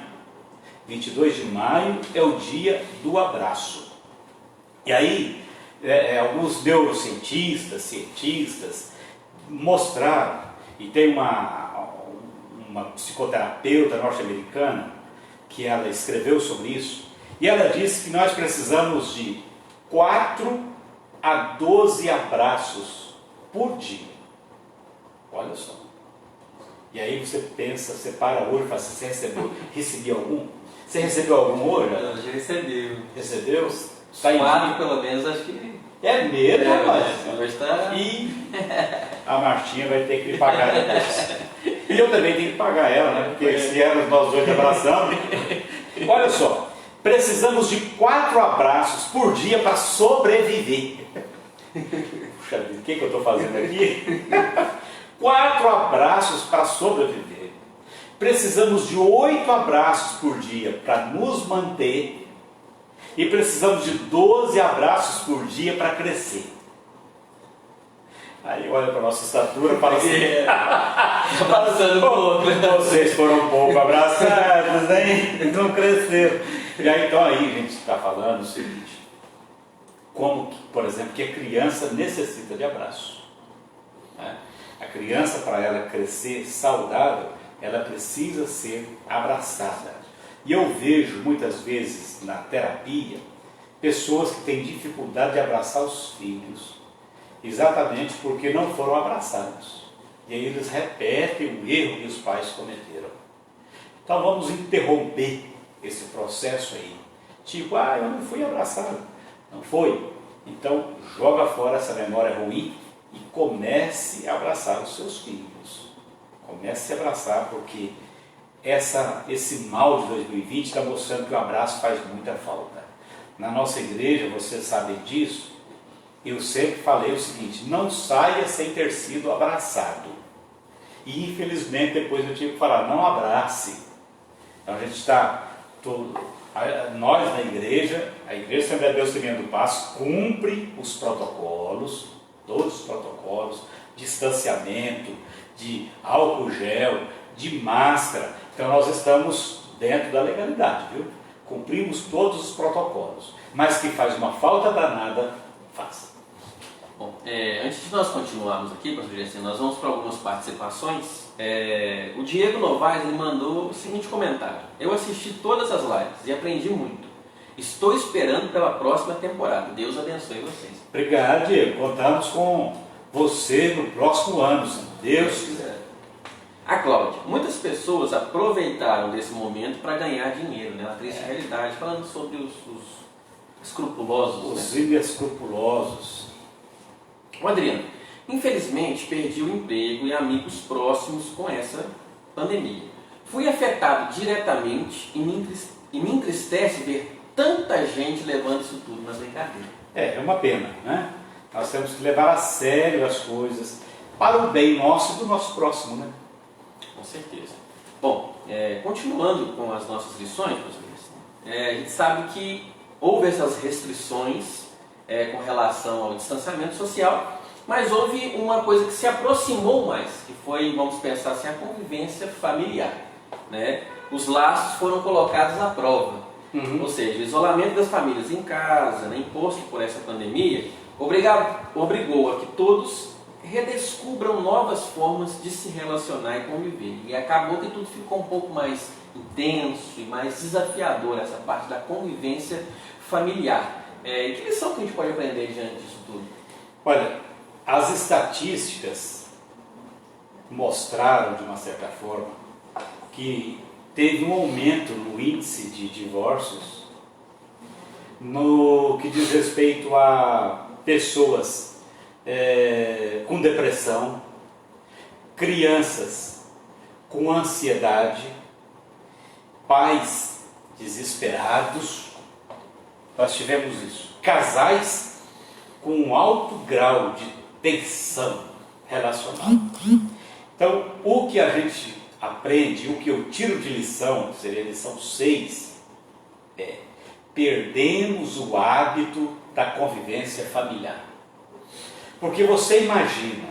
22 de maio é o dia do abraço. E aí, alguns neurocientistas, cientistas, mostraram, e tem uma psicoterapeuta norte-americana, que ela escreveu sobre isso, e ela disse que nós precisamos de 4 a 12 abraços por dia. Olha só. E aí você pensa, você para hoje e fala assim, você recebi algum? Você recebeu algum hoje? Não, já recebeu. Recebeu? Tá em 4 pelo menos, acho que... É mesmo, rapaz. Hoje tá... E a Martinha vai ter que me pagar depois. E eu também tenho que pagar ela, né? Porque se nós dois abraçamos... Olha só, precisamos de 4 abraços por dia para sobreviver. Puxa vida, o que eu estou fazendo aqui? 4 abraços para sobreviver. Precisamos de 8 abraços por dia para nos manter. E precisamos de 12 abraços por dia para crescer. Aí olha para a nossa estatura e fala assim, Abraçando o outro. vocês foram um pouco abraçados, hein? Então cresceram. E aí, então aí a gente está falando o seguinte, como que, por exemplo, que a criança necessita de abraço. Né? A criança, para ela crescer saudável, ela precisa ser abraçada. E eu vejo muitas vezes na terapia, pessoas que têm dificuldade de abraçar os filhos, exatamente porque não foram abraçados. E aí eles repetem o erro que os pais cometeram. Então vamos interromper esse processo aí. Tipo, eu não fui abraçado. Não foi? Então joga fora essa memória ruim e comece a abraçar os seus filhos. Comece a abraçar, porque esse mal de 2020 está mostrando que o abraço faz muita falta. Na nossa igreja, vocês sabem disso, eu sempre falei o seguinte, não saia sem ter sido abraçado. E infelizmente depois eu tive que falar, não abrace. Então a gente está, nós na igreja, a Igreja Assembleia de Deus Testemunha do Passo, cumpre os protocolos, todos os protocolos, distanciamento, de álcool gel, de máscara. Então nós estamos dentro da legalidade, viu? Cumprimos todos os protocolos. Mas que faz uma falta danada, faz. Bom, antes de nós continuarmos aqui, pastor Gerson, nós vamos para algumas participações. O Diego Novaes ele mandou o seguinte comentário: eu assisti todas as lives e aprendi muito. Estou esperando pela próxima temporada. Deus abençoe vocês. Obrigado, Diego. Contamos com você no próximo ano, se Deus quiser. A Cláudia, muitas pessoas aproveitaram desse momento para ganhar dinheiro, né? Uma triste realidade, falando sobre os escrupulosos. Os inescrupulosos. O Adriano, infelizmente perdi o emprego e amigos próximos com essa pandemia. Fui afetado diretamente e me entristece ver tanta gente levando isso tudo na brincadeira. É uma pena, né? Nós temos que levar a sério as coisas para o bem nosso e do nosso próximo, né? Com certeza. Bom, continuando com as nossas lições, a gente sabe que houve essas restrições com relação ao distanciamento social, mas houve uma coisa que se aproximou mais, que foi, vamos pensar assim, a convivência familiar, né? Os laços foram colocados à prova, ou seja, o isolamento das famílias em casa, né, imposto por essa pandemia, obrigou a que todos redescubram novas formas de se relacionar e conviver. E acabou que tudo ficou um pouco mais intenso e mais desafiador, essa parte da convivência familiar. Que lição que a gente pode aprender diante disso tudo? Olha, as estatísticas mostraram, de uma certa forma, que teve um aumento no índice de divórcios no que diz respeito a pessoas com depressão, crianças com ansiedade, pais desesperados. Nós tivemos isso. Casais com um alto grau de tensão relacional. Então, o que a gente aprende, o que eu tiro de lição, seria a lição 6, perdemos o hábito da convivência familiar. Porque você imagina,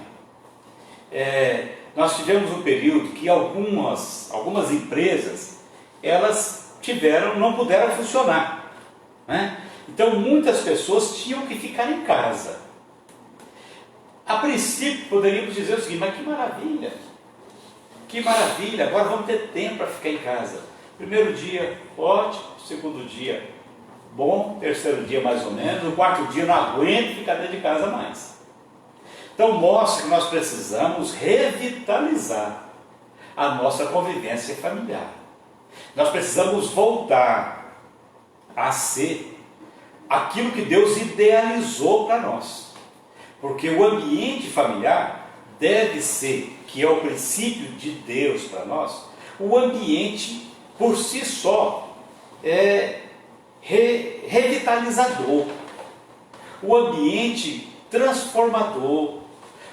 nós tivemos um período que algumas empresas, elas não puderam funcionar, né? Então muitas pessoas tinham que ficar em casa. A princípio poderíamos dizer o seguinte, mas que maravilha, agora vamos ter tempo para ficar em casa. Primeiro dia, ótimo, segundo dia, bom, terceiro dia mais ou menos, no quarto dia não aguento ficar dentro de casa mais. Então mostra que nós precisamos revitalizar a nossa convivência familiar. Nós precisamos voltar a ser aquilo que Deus idealizou para nós. Porque o ambiente familiar deve ser, que é o princípio de Deus para nós, o ambiente por si só revitalizador, o ambiente transformador,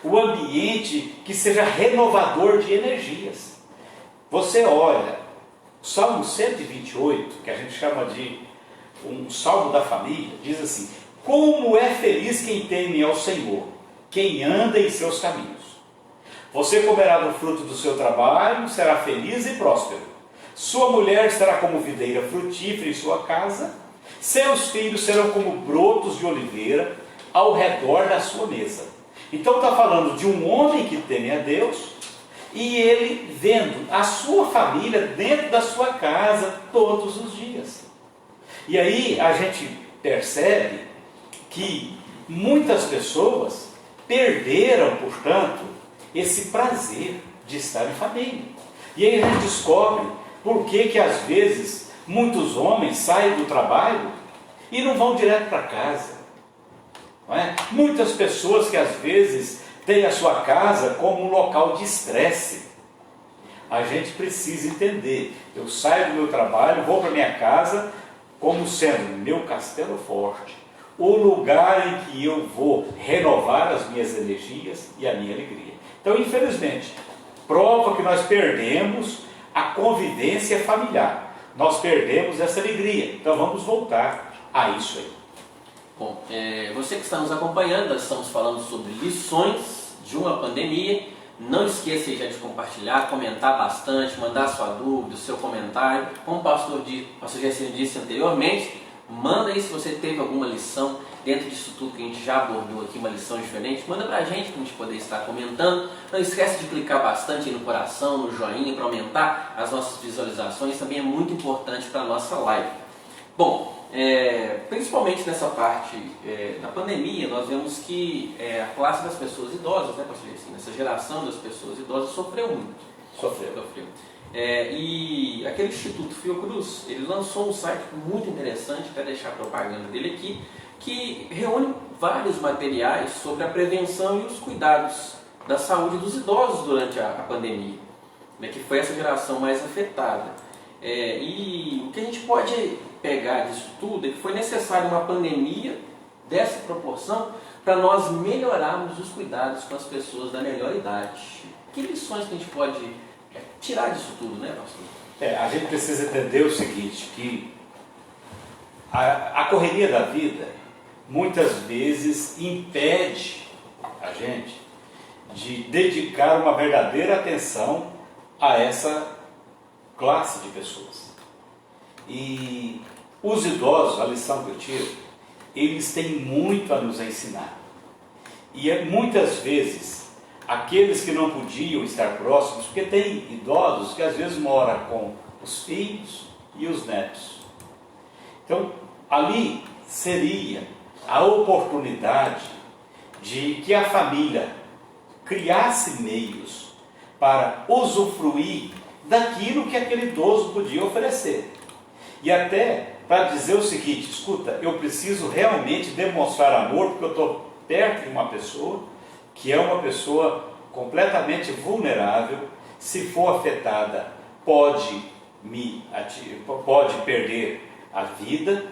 o ambiente que seja renovador de energias. Você olha, o Salmo 128, que a gente chama de um Salmo da família, diz assim: como é feliz quem teme ao Senhor, quem anda em seus caminhos. Você comerá do fruto do seu trabalho, será feliz e próspero. Sua mulher será como videira frutífera em sua casa, seus filhos serão como brotos de oliveira ao redor da sua mesa. Então está falando de um homem que teme a Deus, e ele vendo a sua família dentro da sua casa todos os dias. E aí a gente percebe que muitas pessoas perderam, portanto, esse prazer de estar em família. E aí a gente descobre por que às vezes muitos homens saem do trabalho e não vão direto para casa. Não é? Muitas pessoas que às vezes têm a sua casa como um local de estresse. A gente precisa entender, eu saio do meu trabalho, vou para minha casa como sendo meu castelo forte, o lugar em que eu vou renovar as minhas energias e a minha alegria. Então, infelizmente, prova que nós perdemos a convivência familiar, nós perdemos essa alegria. Então vamos voltar a isso aí. Bom, você que está nos acompanhando, nós estamos falando sobre lições de uma pandemia. Não esqueça já de compartilhar, comentar bastante, mandar sua dúvida, o seu comentário. Como o pastor Gersinho disse anteriormente, manda aí se você teve alguma lição dentro disso tudo que a gente já abordou aqui, uma lição diferente. Manda pra gente, para a gente poder estar comentando. Não esquece de clicar bastante aí no coração, no joinha, para aumentar as nossas visualizações. Também é muito importante para a nossa live. Bom, principalmente nessa parte da pandemia, nós vemos que a classe das pessoas idosas, né, pastor Gersinho, essa geração das pessoas idosas sofreu muito. Sofreu. E aquele Instituto Fiocruz, ele lançou um site muito interessante, até deixar a propaganda dele aqui, que reúne vários materiais sobre a prevenção e os cuidados da saúde dos idosos durante a pandemia, né, que foi essa geração mais afetada. E o que a gente pode pegar disso tudo é que foi necessário uma pandemia dessa proporção para nós melhorarmos os cuidados com as pessoas da melhor idade. Que lições que a gente pode tirar disso tudo, né, pastor? A gente precisa entender o seguinte, que a correria da vida muitas vezes impede a gente de dedicar uma verdadeira atenção a essa classe de pessoas. E os idosos, a lição que eu tiro, eles têm muito a nos ensinar. E muitas vezes, aqueles que não podiam estar próximos, porque tem idosos que às vezes moram com os filhos e os netos. Então, ali seria a oportunidade de que a família criasse meios para usufruir daquilo que aquele idoso podia oferecer. E até para dizer o seguinte, escuta, eu preciso realmente demonstrar amor, porque eu estou perto de uma pessoa que é uma pessoa completamente vulnerável, se for afetada, pode perder a vida.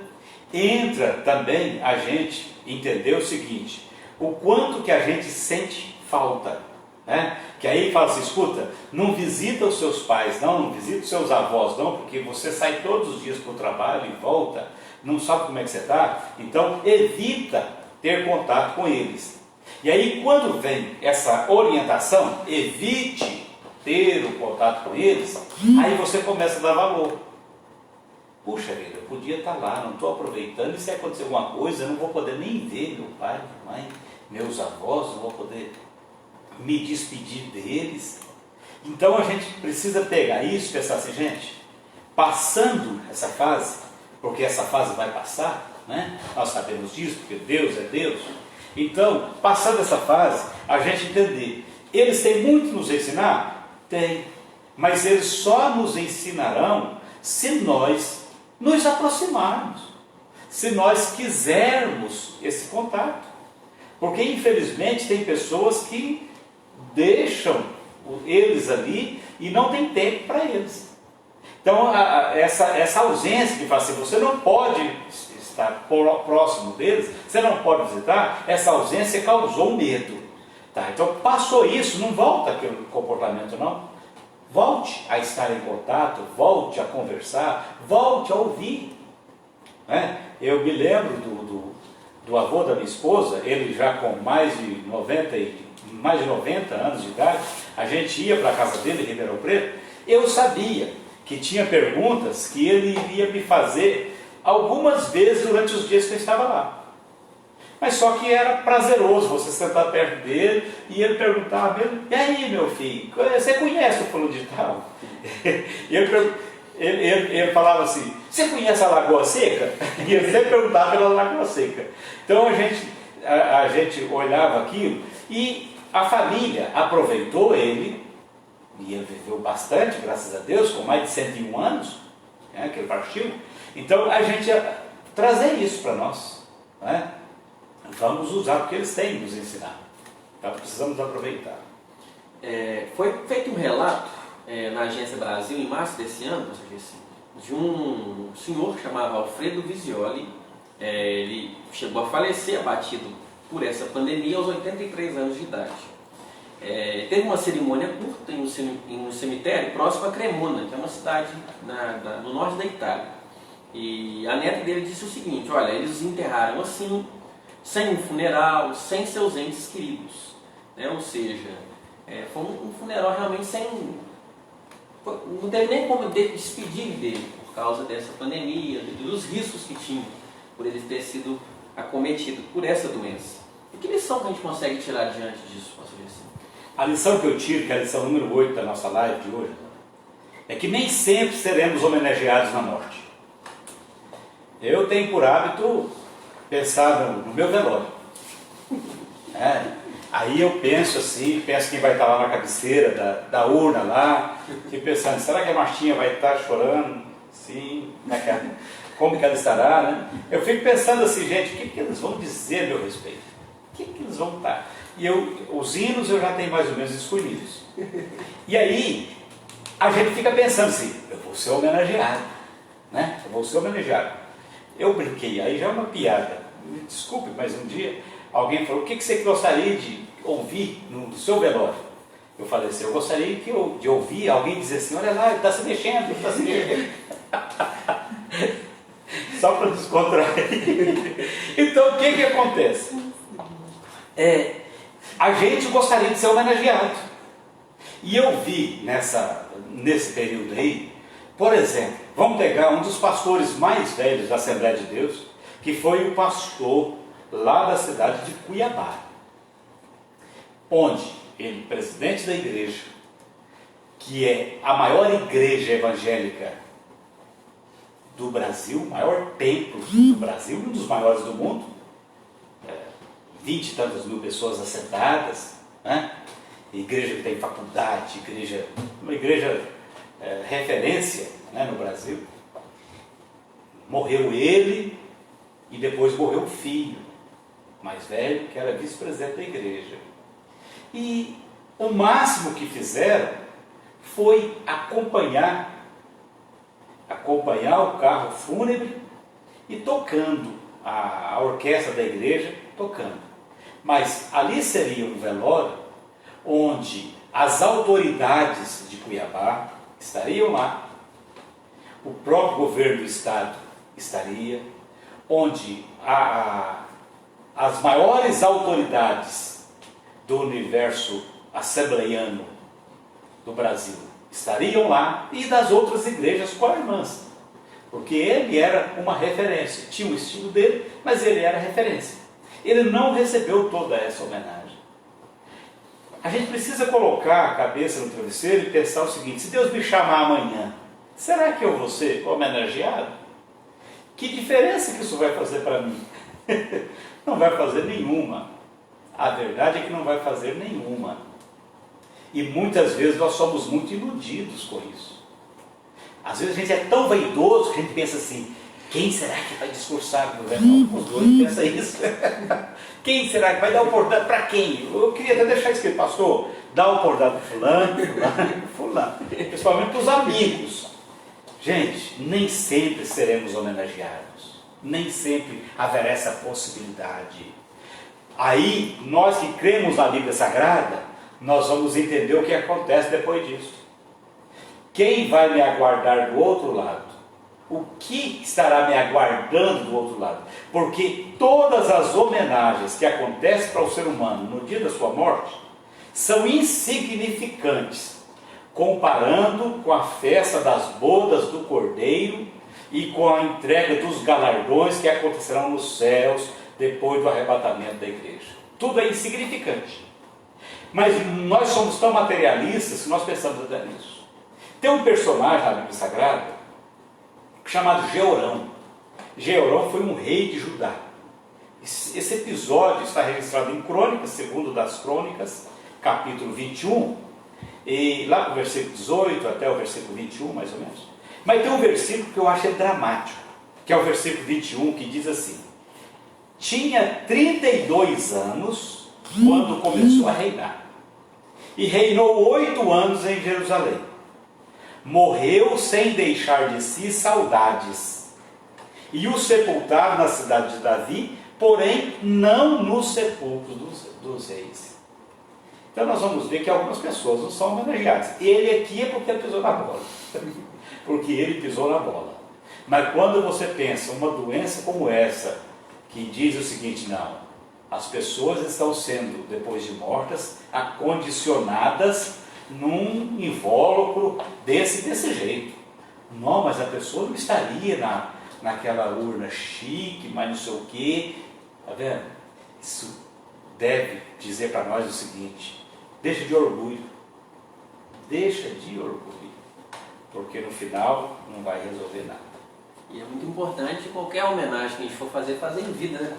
Entra também a gente entender o seguinte, o quanto que a gente sente falta, né? Que aí fala assim, escuta, não visita os seus pais, não visita os seus avós, não, porque você sai todos os dias para o trabalho e volta, não sabe como é que você está, então evita ter contato com eles. E aí quando vem essa orientação, evite ter o contato com eles, aí você começa a dar valor. Puxa vida, eu podia estar lá, não estou aproveitando, e se acontecer alguma coisa, eu não vou poder nem ver meu pai, minha mãe, meus avós, não vou poder me despedir deles. Então a gente precisa pegar isso e pensar assim, gente, passando essa fase, porque essa fase vai passar, né? Nós sabemos disso, porque Deus é Deus. Então, passando essa fase, a gente entender, eles têm muito a nos ensinar? Tem, mas eles só nos ensinarão se nós nos aproximarmos, se nós quisermos esse contato. Porque infelizmente tem pessoas que deixam eles ali e não tem tempo para eles. Então essa ausência que fala assim, você não pode estar próximo deles, você não pode visitar, essa ausência causou medo. Tá? Então passou isso, não volta aquele comportamento não. Volte a estar em contato, volte a conversar, volte a ouvir. Né? Eu me lembro do avô da minha esposa, ele já com mais de 90 anos de idade, a gente ia para a casa dele em Ribeirão Preto, eu sabia que tinha perguntas que ele iria me fazer algumas vezes durante os dias que eu estava lá. Mas só que era prazeroso você sentar perto dele e ele perguntava mesmo, e aí meu filho, você conhece o fulano de tal? E ele falava assim, você conhece a Lagoa Seca? E ele sempre perguntava pela Lagoa Seca. Então a gente olhava aquilo e a família aproveitou ele, e ele viveu bastante, graças a Deus, com mais de 101 anos, né, que ele partiu. Então a gente ia trazer isso para nós, né? Vamos usar o que eles têm nos ensinar. Então precisamos aproveitar. Foi feito um relato na Agência Brasil, em março desse ano, de um senhor que chamava Alfredo Visioli. Ele chegou a falecer, abatido por essa pandemia, aos 83 anos de idade. Teve uma cerimônia curta em um cemitério próximo a Cremona, que é uma cidade no norte da Itália. E a neta dele disse o seguinte, olha, eles os enterraram assim, sem um funeral, sem seus entes queridos, né? Ou seja, foi um funeral realmente não teve nem como despedir dele por causa dessa pandemia, dos riscos que tinha por ele ter sido acometido por essa doença. E que lição que a gente consegue tirar diante disso, pastor Gessim? A lição que eu tiro, que é a lição número 8 da nossa live de hoje, é que nem sempre seremos homenageados na morte. Eu tenho por hábito pensar no meu velório. Aí eu penso assim, penso quem vai estar lá na cabeceira da urna lá, fico pensando, será que a Martinha vai estar chorando? Sim, como que ela estará, né? Eu fico pensando assim, gente, o que eles vão dizer a meu respeito? O que eles vão estar? E os hinos eu já tenho mais ou menos escolhidos. E aí, a gente fica pensando assim, eu vou ser homenageado, né? Eu vou ser homenageado. Eu brinquei, aí já é uma piada. Me desculpe, mas um dia alguém falou, o que você gostaria de ouvir no seu velório? Eu falei assim, eu gostaria de ouvir alguém dizer assim, olha lá, ele está se mexendo, ele está se mexendo. Só para descontrair. Então, o que acontece? A gente gostaria de ser homenageado. E eu vi nesse período aí, por exemplo, vamos pegar um dos pastores mais velhos da Assembleia de Deus, que foi o pastor lá da cidade de Cuiabá, onde ele, presidente da igreja, que é a maior igreja evangélica do Brasil, o maior templo do Brasil, um dos maiores do mundo, 20 e tantas mil pessoas assentadas, né? Igreja que tem faculdade, uma igreja referência, né, no Brasil. Morreu ele e depois morreu o filho mais velho, que era vice-presidente da igreja. E o máximo que fizeram foi acompanhar o carro fúnebre e tocando, a orquestra da igreja tocando. Mas ali seria um velório onde as autoridades de Cuiabá estariam lá, o próprio governo do estado estaria, onde as maiores autoridades do universo assembleiano do Brasil estariam lá, e das outras igrejas co-irmãs, porque ele era uma referência, tinha o estilo dele, mas ele era referência. Ele não recebeu toda essa homenagem. A gente precisa colocar a cabeça no travesseiro e pensar o seguinte, se Deus me chamar amanhã, será que eu vou ser homenageado? Que diferença que isso vai fazer para mim? Não vai fazer nenhuma. A verdade é que não vai fazer nenhuma. E muitas vezes nós somos muito iludidos com isso. Às vezes a gente é tão vaidoso que a gente pensa assim, quem será que vai discursar no governo? Os dois pensam isso. Quem será que vai dar oportunidade para quem? Eu queria até deixar escrito, pastor, dá oportunidade para fulano. Principalmente para os amigos. Gente, nem sempre seremos homenageados. Nem sempre haverá essa possibilidade. Aí, nós que cremos na Bíblia Sagrada, nós vamos entender o que acontece depois disso. Quem vai me aguardar do outro lado? O que estará me aguardando do outro lado? Porque todas as homenagens que acontecem para o ser humano no dia da sua morte são insignificantes, comparando com a festa das bodas do Cordeiro e com a entrega dos galardões que acontecerão nos céus depois do arrebatamento da igreja. Tudo é insignificante. Mas nós somos tão materialistas que nós pensamos até nisso. Tem um personagem na Bíblia Sagrada chamado Jeorão. Jeorão foi um rei de Judá. Esse episódio está registrado em Crônicas, segundo das Crônicas, capítulo 21, e lá no versículo 18 até o versículo 21, mais ou menos. Mas tem um versículo que eu acho dramático, que é o versículo 21, que diz assim: tinha 32 anos quando começou a reinar, e reinou 8 anos em Jerusalém. Morreu sem deixar de si saudades, e o sepultaram na cidade de Davi, porém não nos sepulcros dos reis. Então nós vamos ver que algumas pessoas não são homenageadas. Ele aqui é porque ele pisou na bola. Porque ele pisou na bola. Mas quando você pensa uma doença como essa, que diz o seguinte: não, as pessoas estão sendo, depois de mortas, acondicionadas num invólucro desse jeito. Não, mas a pessoa não estaria naquela urna chique, mas não sei o quê. Está vendo? Isso deve dizer para nós o seguinte: deixa de orgulho. Deixa de orgulho. Porque no final não vai resolver nada. E é muito importante qualquer homenagem que a gente for fazer em vida, né?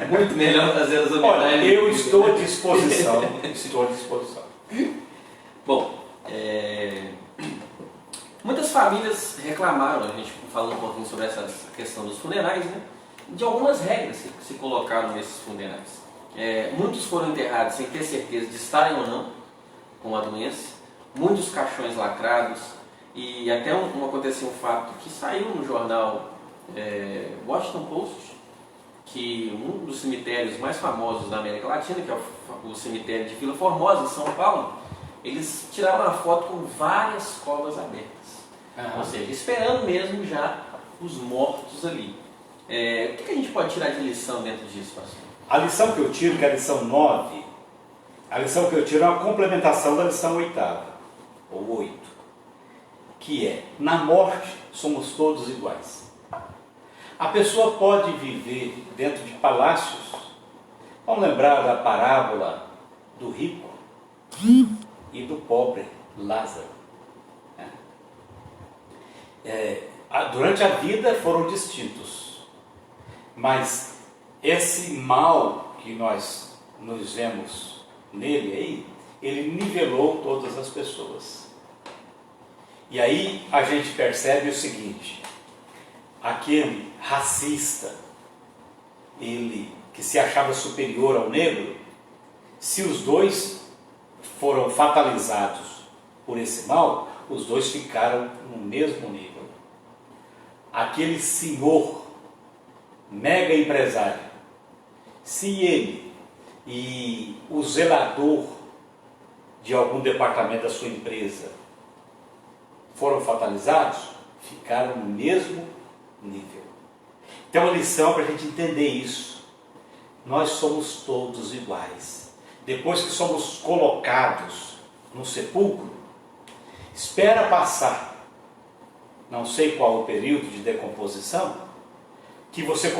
É muito melhor fazer as homenagens. Olha, eu estou à disposição. Estou à disposição. Bom, muitas famílias reclamaram, a gente falou um pouquinho sobre essa questão dos funerais, né? De algumas regras que se colocaram nesses funerais. Muitos foram enterrados sem ter certeza de estarem ou não com a doença, muitos caixões lacrados, e até aconteceu um fato que saiu no jornal Washington Post, que um dos cemitérios mais famosos da América Latina, que é o cemitério de Vila Formosa, em São Paulo, eles tiraram uma foto com várias covas abertas. Ou seja, esperando mesmo já os mortos ali. O que a gente pode tirar de lição dentro disso, pastor? A lição que eu tiro, que é a lição 9, a lição que eu tiro é uma complementação da lição 8ª, ou 8, que é: na morte somos todos iguais. A pessoa pode viver dentro de palácios. Vamos lembrar da parábola do rico e do pobre Lázaro. Durante a vida foram distintos, mas esse mal que nós nos vemos nele aí, ele nivelou todas as pessoas. E aí a gente percebe o seguinte: aquele racista, ele que se achava superior ao negro, se os dois foram fatalizados por esse mal, os dois ficaram no mesmo nível. Aquele senhor mega empresário, se ele e o zelador de algum departamento da sua empresa foram fatalizados, ficaram no mesmo nível. Então, a lição para a gente entender isso: nós somos todos iguais. Depois que somos colocados no sepulcro, espera passar, não sei qual o período de decomposição, que você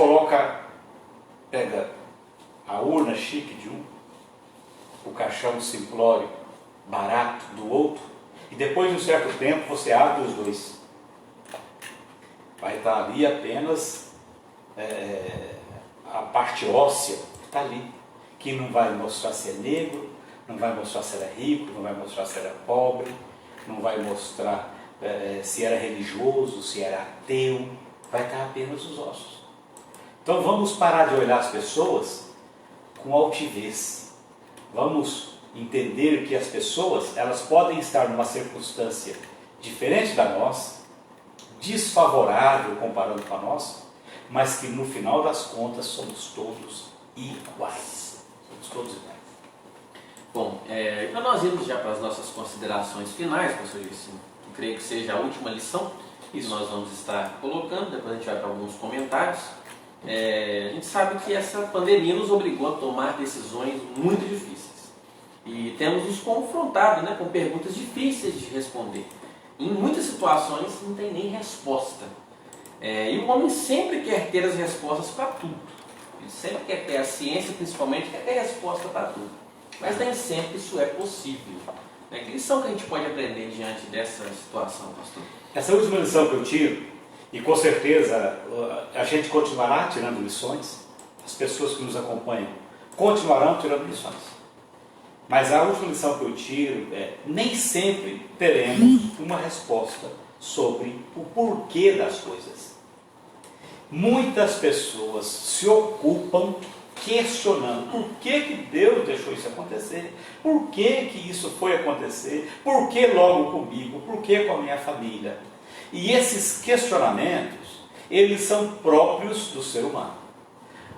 pega a urna chique de um, o caixão simplório barato do outro, e depois de um certo tempo você abre os dois. Vai estar ali apenas a parte óssea que está ali, que não vai mostrar se é negro, não vai mostrar se era rico, não vai mostrar se era pobre, não vai mostrar se era religioso, se era ateu, vai estar apenas os ossos. Então vamos parar de olhar as pessoas com altivez. Vamos entender que as pessoas, elas podem estar numa circunstância diferente da nossa, desfavorável comparando com a nossa, mas que no final das contas somos todos iguais. Somos todos iguais. Bom, para nós irmos já para as nossas considerações finais, pastor Gilson, creio que seja a última lição, Isso nós vamos estar colocando, depois a gente vai para alguns comentários. A gente sabe que essa pandemia nos obrigou a tomar decisões muito difíceis. E temos nos confrontado, né, com perguntas difíceis de responder. Em muitas situações não tem nem resposta. E o homem sempre quer ter as respostas para tudo. Ele sempre quer ter a ciência, principalmente, quer ter resposta para tudo. Mas nem sempre isso é possível. Que lição que a gente pode aprender diante dessa situação, pastor? Essa última lição que eu tiro, e com certeza a gente continuará tirando lições, as pessoas que nos acompanham continuarão tirando lições. Mas a última lição que eu tiro é: nem sempre teremos uma resposta sobre o porquê das coisas. Muitas pessoas se ocupam questionando por que Deus deixou isso acontecer, por que isso foi acontecer, por que logo comigo, por que com a minha família. E esses questionamentos, eles são próprios do ser humano.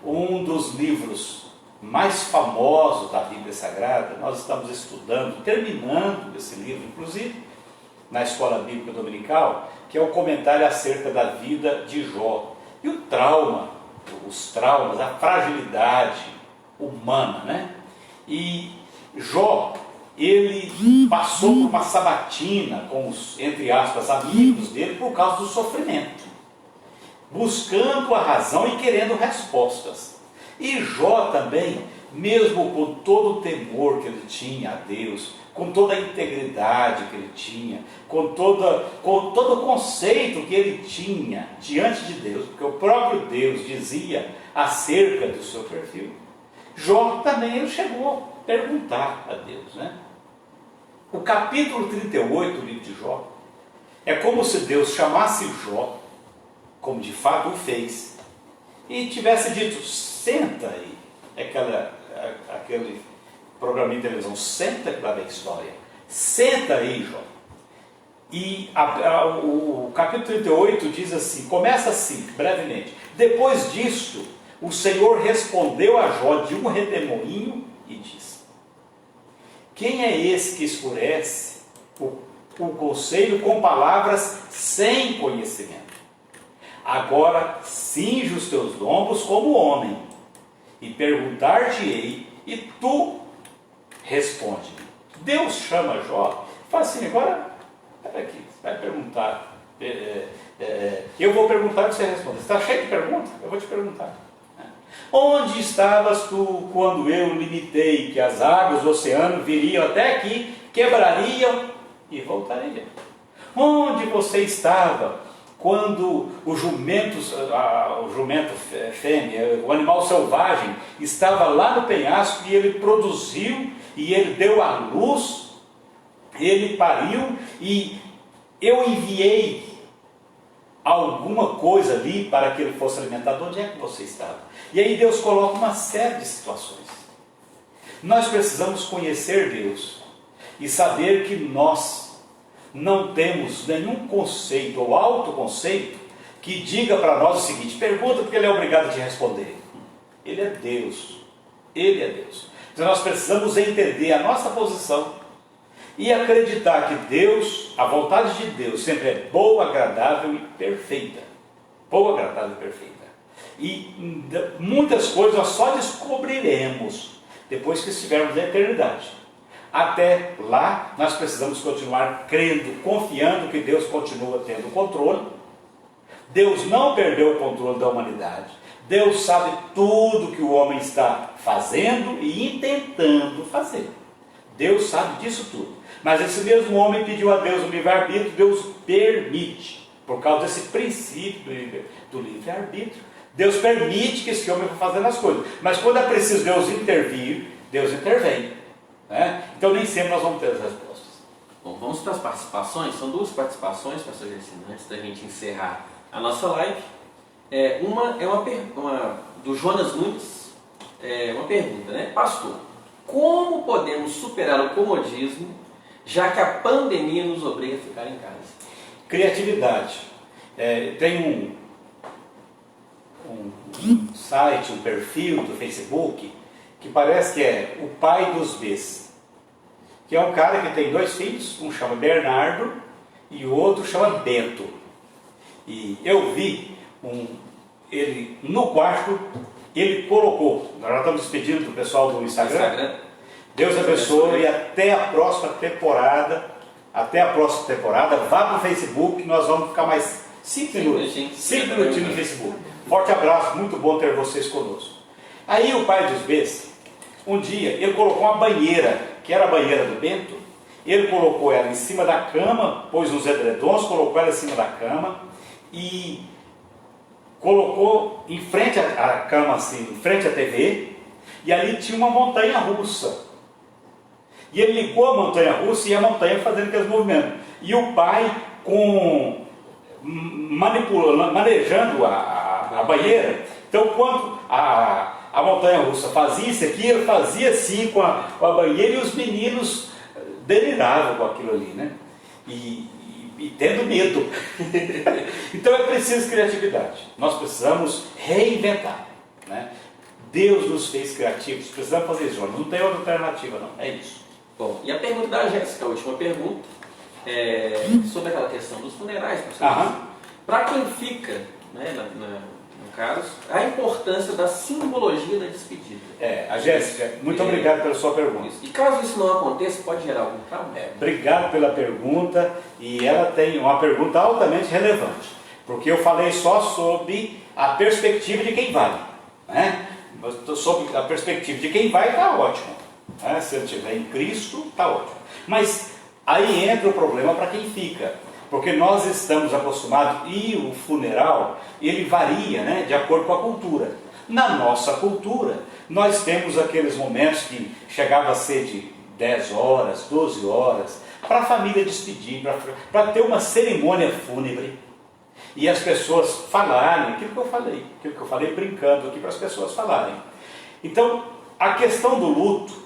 Um dos livros mais famosos da Bíblia Sagrada, nós estamos estudando, terminando esse livro, inclusive, na Escola Bíblica Dominical, que é o comentário acerca da vida de Jó. E o trauma, os traumas, a fragilidade humana, né? E Jó, ele passou por uma sabatina com os, entre aspas, amigos dele por causa do sofrimento, buscando a razão e querendo respostas. E Jó também, mesmo com todo o temor que ele tinha a Deus, com toda a integridade que ele tinha, com todo o conceito que ele tinha diante de Deus, porque o próprio Deus dizia acerca do seu perfil, Jó também ele chegou a perguntar a Deus, né? O capítulo 38 do livro de Jó é como se Deus chamasse Jó, como de fato o fez, e tivesse dito: senta aí, aquele programa de televisão, senta que lá vem a história, senta aí, Jó. E o capítulo 38 diz assim, começa assim, brevemente: depois disto, o Senhor respondeu a Jó de um redemoinho e disse: quem é esse que escurece o conselho com palavras sem conhecimento? Agora cinge os teus lombos como homem, e perguntar-te-ei, e tu responde-me. Deus chama Jó, fala assim: agora, espera aqui, você vai perguntar, eu vou perguntar e você responde. Você está cheio de perguntas? Eu vou te perguntar. Onde estavas tu quando eu limitei que as águas do oceano viriam até aqui, quebrariam e voltariam? Onde você estava quando o jumento fêmea, o animal selvagem, estava lá no penhasco e ele produziu e ele deu à luz, ele pariu e eu enviei alguma coisa ali para que ele fosse alimentado? Onde é que você estava? E aí Deus coloca uma série de situações. Nós precisamos conhecer Deus e saber que nós não temos nenhum conceito ou autoconceito que diga para nós o seguinte: pergunta porque ele é obrigado a te responder. Ele é Deus. Ele é Deus. Então nós precisamos entender a nossa posição e acreditar que Deus, a vontade de Deus sempre é boa, agradável e perfeita. Boa, agradável e perfeita. E muitas coisas nós só descobriremos depois que estivermos na eternidade. Até lá, nós precisamos continuar crendo, confiando que Deus continua tendo o controle. Deus não perdeu o controle da humanidade. Deus sabe tudo que o homem está fazendo e intentando fazer. Deus sabe disso tudo. Mas esse mesmo homem pediu a Deus o livre-arbítrio, Deus permite, por causa desse princípio do livre-arbítrio. Deus permite que esse homem vá fazendo as coisas. Mas quando é preciso Deus intervir, Deus intervém. Né? Então nem sempre nós vamos ter as respostas. Bom, vamos para as participações. São duas participações, pastor Gercino, antes da gente encerrar a nossa live. Uma é do Jonas Nunes, uma pergunta, né? Pastor, como podemos superar o comodismo, já que a pandemia nos obriga a ficar em casa? Criatividade. Tem um site, um perfil do Facebook, que parece que é o pai dos Bs, que é um cara que tem 2 filhos, um chama Bernardo e o outro chama Bento. E eu vi ele no quarto, ele colocou, nós já estamos despedindo do pessoal do Instagram. Deus abençoe e até a próxima temporada. Até a próxima temporada, vá para o Facebook, nós vamos ficar mais 5 minutos. 5 minutinhos no Facebook. Forte abraço, muito bom ter vocês conosco. Aí o pai dos B's, um dia, ele colocou uma banheira, que era a banheira do Bento, ele colocou ela em cima da cama, pôs uns edredons, colocou ela em cima da cama e colocou em frente à cama, assim, em frente à TV, e ali tinha uma montanha russa. E ele ligou a montanha russa e a montanha fazendo aqueles movimentos. E o pai manejando a banheira. Então, quando a montanha russa fazia isso aqui, ele fazia assim com a banheira e os meninos deliravam com aquilo ali, né? E tendo medo. Então é preciso criatividade. Nós precisamos reinventar, né? Deus nos fez criativos, precisamos fazer isso. Não tem outra alternativa, não. É isso. Bom, e a pergunta da Jéssica, a última pergunta, sobre aquela questão dos funerais. Para quem fica, né, no caso, a importância da simbologia da despedida. A Jéssica, muito obrigado pela sua pergunta. E caso isso não aconteça, pode gerar algum trabalho. Obrigado pela pergunta, e ela tem uma pergunta altamente relevante, porque eu falei só sobre a perspectiva de quem vai, né? Sobre a perspectiva de quem vai, está ótimo. Se ele estiver em Cristo, está ótimo. Mas aí entra o problema para quem fica, porque nós estamos acostumados, e o funeral, ele varia, né, de acordo com a cultura. Na nossa cultura, nós temos aqueles momentos que chegava a ser de 10 horas, 12 horas, para a família despedir, para ter uma cerimônia fúnebre, e as pessoas falarem aquilo que eu falei brincando aqui para as pessoas falarem. Então, a questão do luto,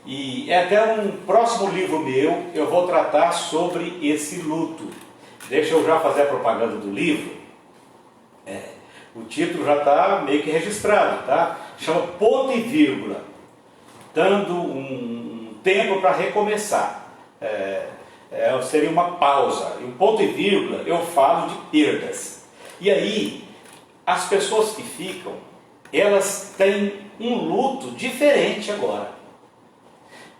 e é até um próximo livro meu, eu vou tratar sobre esse luto. Deixa eu já fazer a propaganda do livro. O título já está meio que registrado, tá? Chama Ponto e Vírgula, dando um tempo para recomeçar. Seria uma pausa. E o ponto e vírgula eu falo de perdas. E aí, as pessoas que ficam, elas têm um luto diferente agora.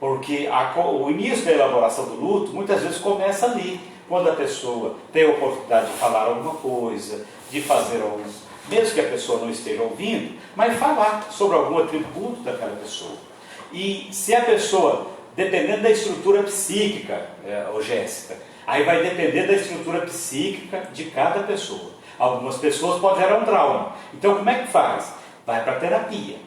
Porque o início da elaboração do luto, muitas vezes começa ali, quando a pessoa tem a oportunidade de falar alguma coisa, de fazer algum, mesmo que a pessoa não esteja ouvindo, mas falar sobre algum atributo daquela pessoa. E se a pessoa, dependendo da estrutura psíquica, Jéssica, aí vai depender da estrutura psíquica de cada pessoa. Algumas pessoas podem gerar um trauma. Então como é que faz? Vai para a terapia.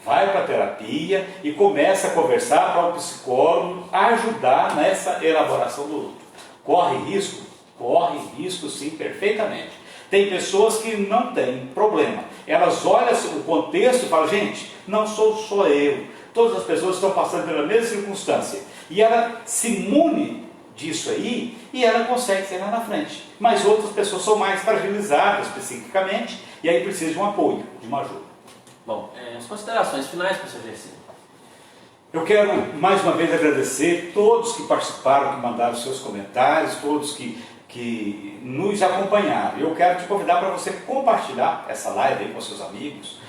Vai para a terapia e começa a conversar para o psicólogo ajudar nessa elaboração do luto. Corre risco? Corre risco sim, perfeitamente. Tem pessoas que não têm problema. Elas olham o contexto e falam, gente, não sou só eu. Todas as pessoas estão passando pela mesma circunstância. E ela se imune disso aí e ela consegue ser lá na frente. Mas outras pessoas são mais fragilizadas psiquicamente e aí precisam de um apoio, de uma ajuda. Bom, as considerações finais, professor Gersinho. Eu quero mais uma vez agradecer todos que participaram, que mandaram seus comentários, todos que nos acompanharam. Eu quero te convidar para você compartilhar essa live aí com seus amigos,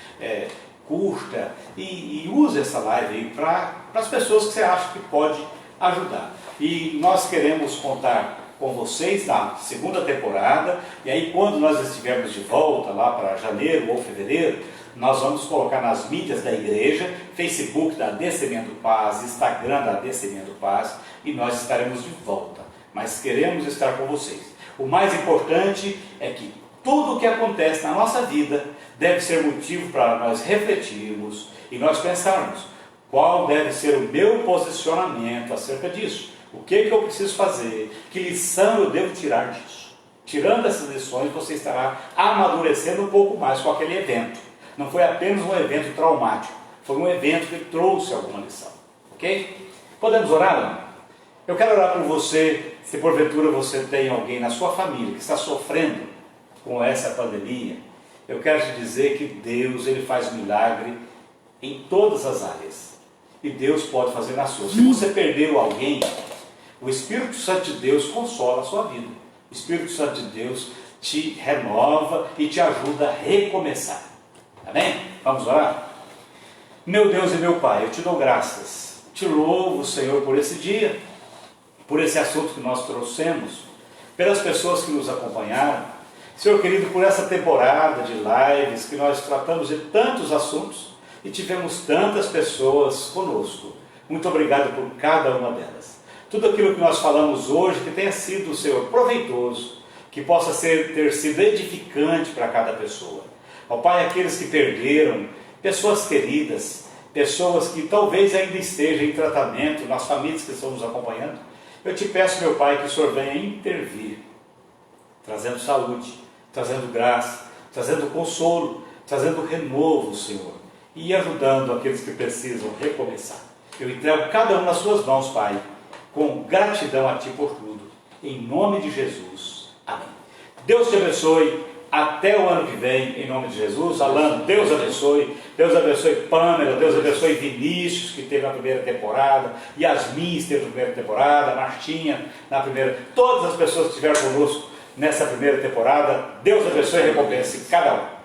curta e use essa live aí para as pessoas que você acha que pode ajudar. E nós queremos contar com vocês na segunda temporada, e aí quando nós estivermos de volta lá para janeiro ou fevereiro, nós vamos colocar nas mídias da igreja, Facebook da AD Semeando Paz, Instagram da AD Semeando Paz, e nós estaremos de volta. Mas queremos estar com vocês. O mais importante é que tudo o que acontece na nossa vida deve ser motivo para nós refletirmos e nós pensarmos qual deve ser o meu posicionamento acerca disso. O que eu preciso fazer? Que lição eu devo tirar disso? Tirando essas lições, você estará amadurecendo um pouco mais com aquele evento. Não foi apenas um evento traumático, foi um evento que trouxe alguma lição. Ok? Podemos orar, Ana? Eu quero orar por você, se porventura você tem alguém na sua família que está sofrendo com essa pandemia. Eu quero te dizer que Deus, Ele faz milagre em todas as áreas. E Deus pode fazer na sua. Se você perdeu alguém, o Espírito Santo de Deus consola a sua vida. O Espírito Santo de Deus te renova e te ajuda a recomeçar. Amém? Vamos orar? Meu Deus e meu Pai, eu te dou graças, te louvo, Senhor, por esse dia, por esse assunto que nós trouxemos, pelas pessoas que nos acompanharam, Senhor querido, por essa temporada de lives que nós tratamos de tantos assuntos e tivemos tantas pessoas conosco. Muito obrigado por cada uma delas. Tudo aquilo que nós falamos hoje, que tenha sido, Senhor, proveitoso, que possa ter sido edificante para cada pessoa. Ó Pai, aqueles que perderam, pessoas queridas, pessoas que talvez ainda estejam em tratamento, nas famílias que estão nos acompanhando, eu te peço, meu Pai, que o Senhor venha intervir, trazendo saúde, trazendo graça, trazendo consolo, trazendo renovo, Senhor, e ajudando aqueles que precisam recomeçar. Eu entrego cada um nas suas mãos, Pai, com gratidão a Ti por tudo, em nome de Jesus. Amém. Deus te abençoe. Até o ano que vem, em nome de Jesus. Alan, Deus abençoe. Deus abençoe Pamela, Deus abençoe Vinícius, que teve na primeira temporada, Yasmin esteve na primeira temporada, Martinha na primeira. Todas as pessoas que estiveram conosco nessa primeira temporada, Deus abençoe e recompense cada um.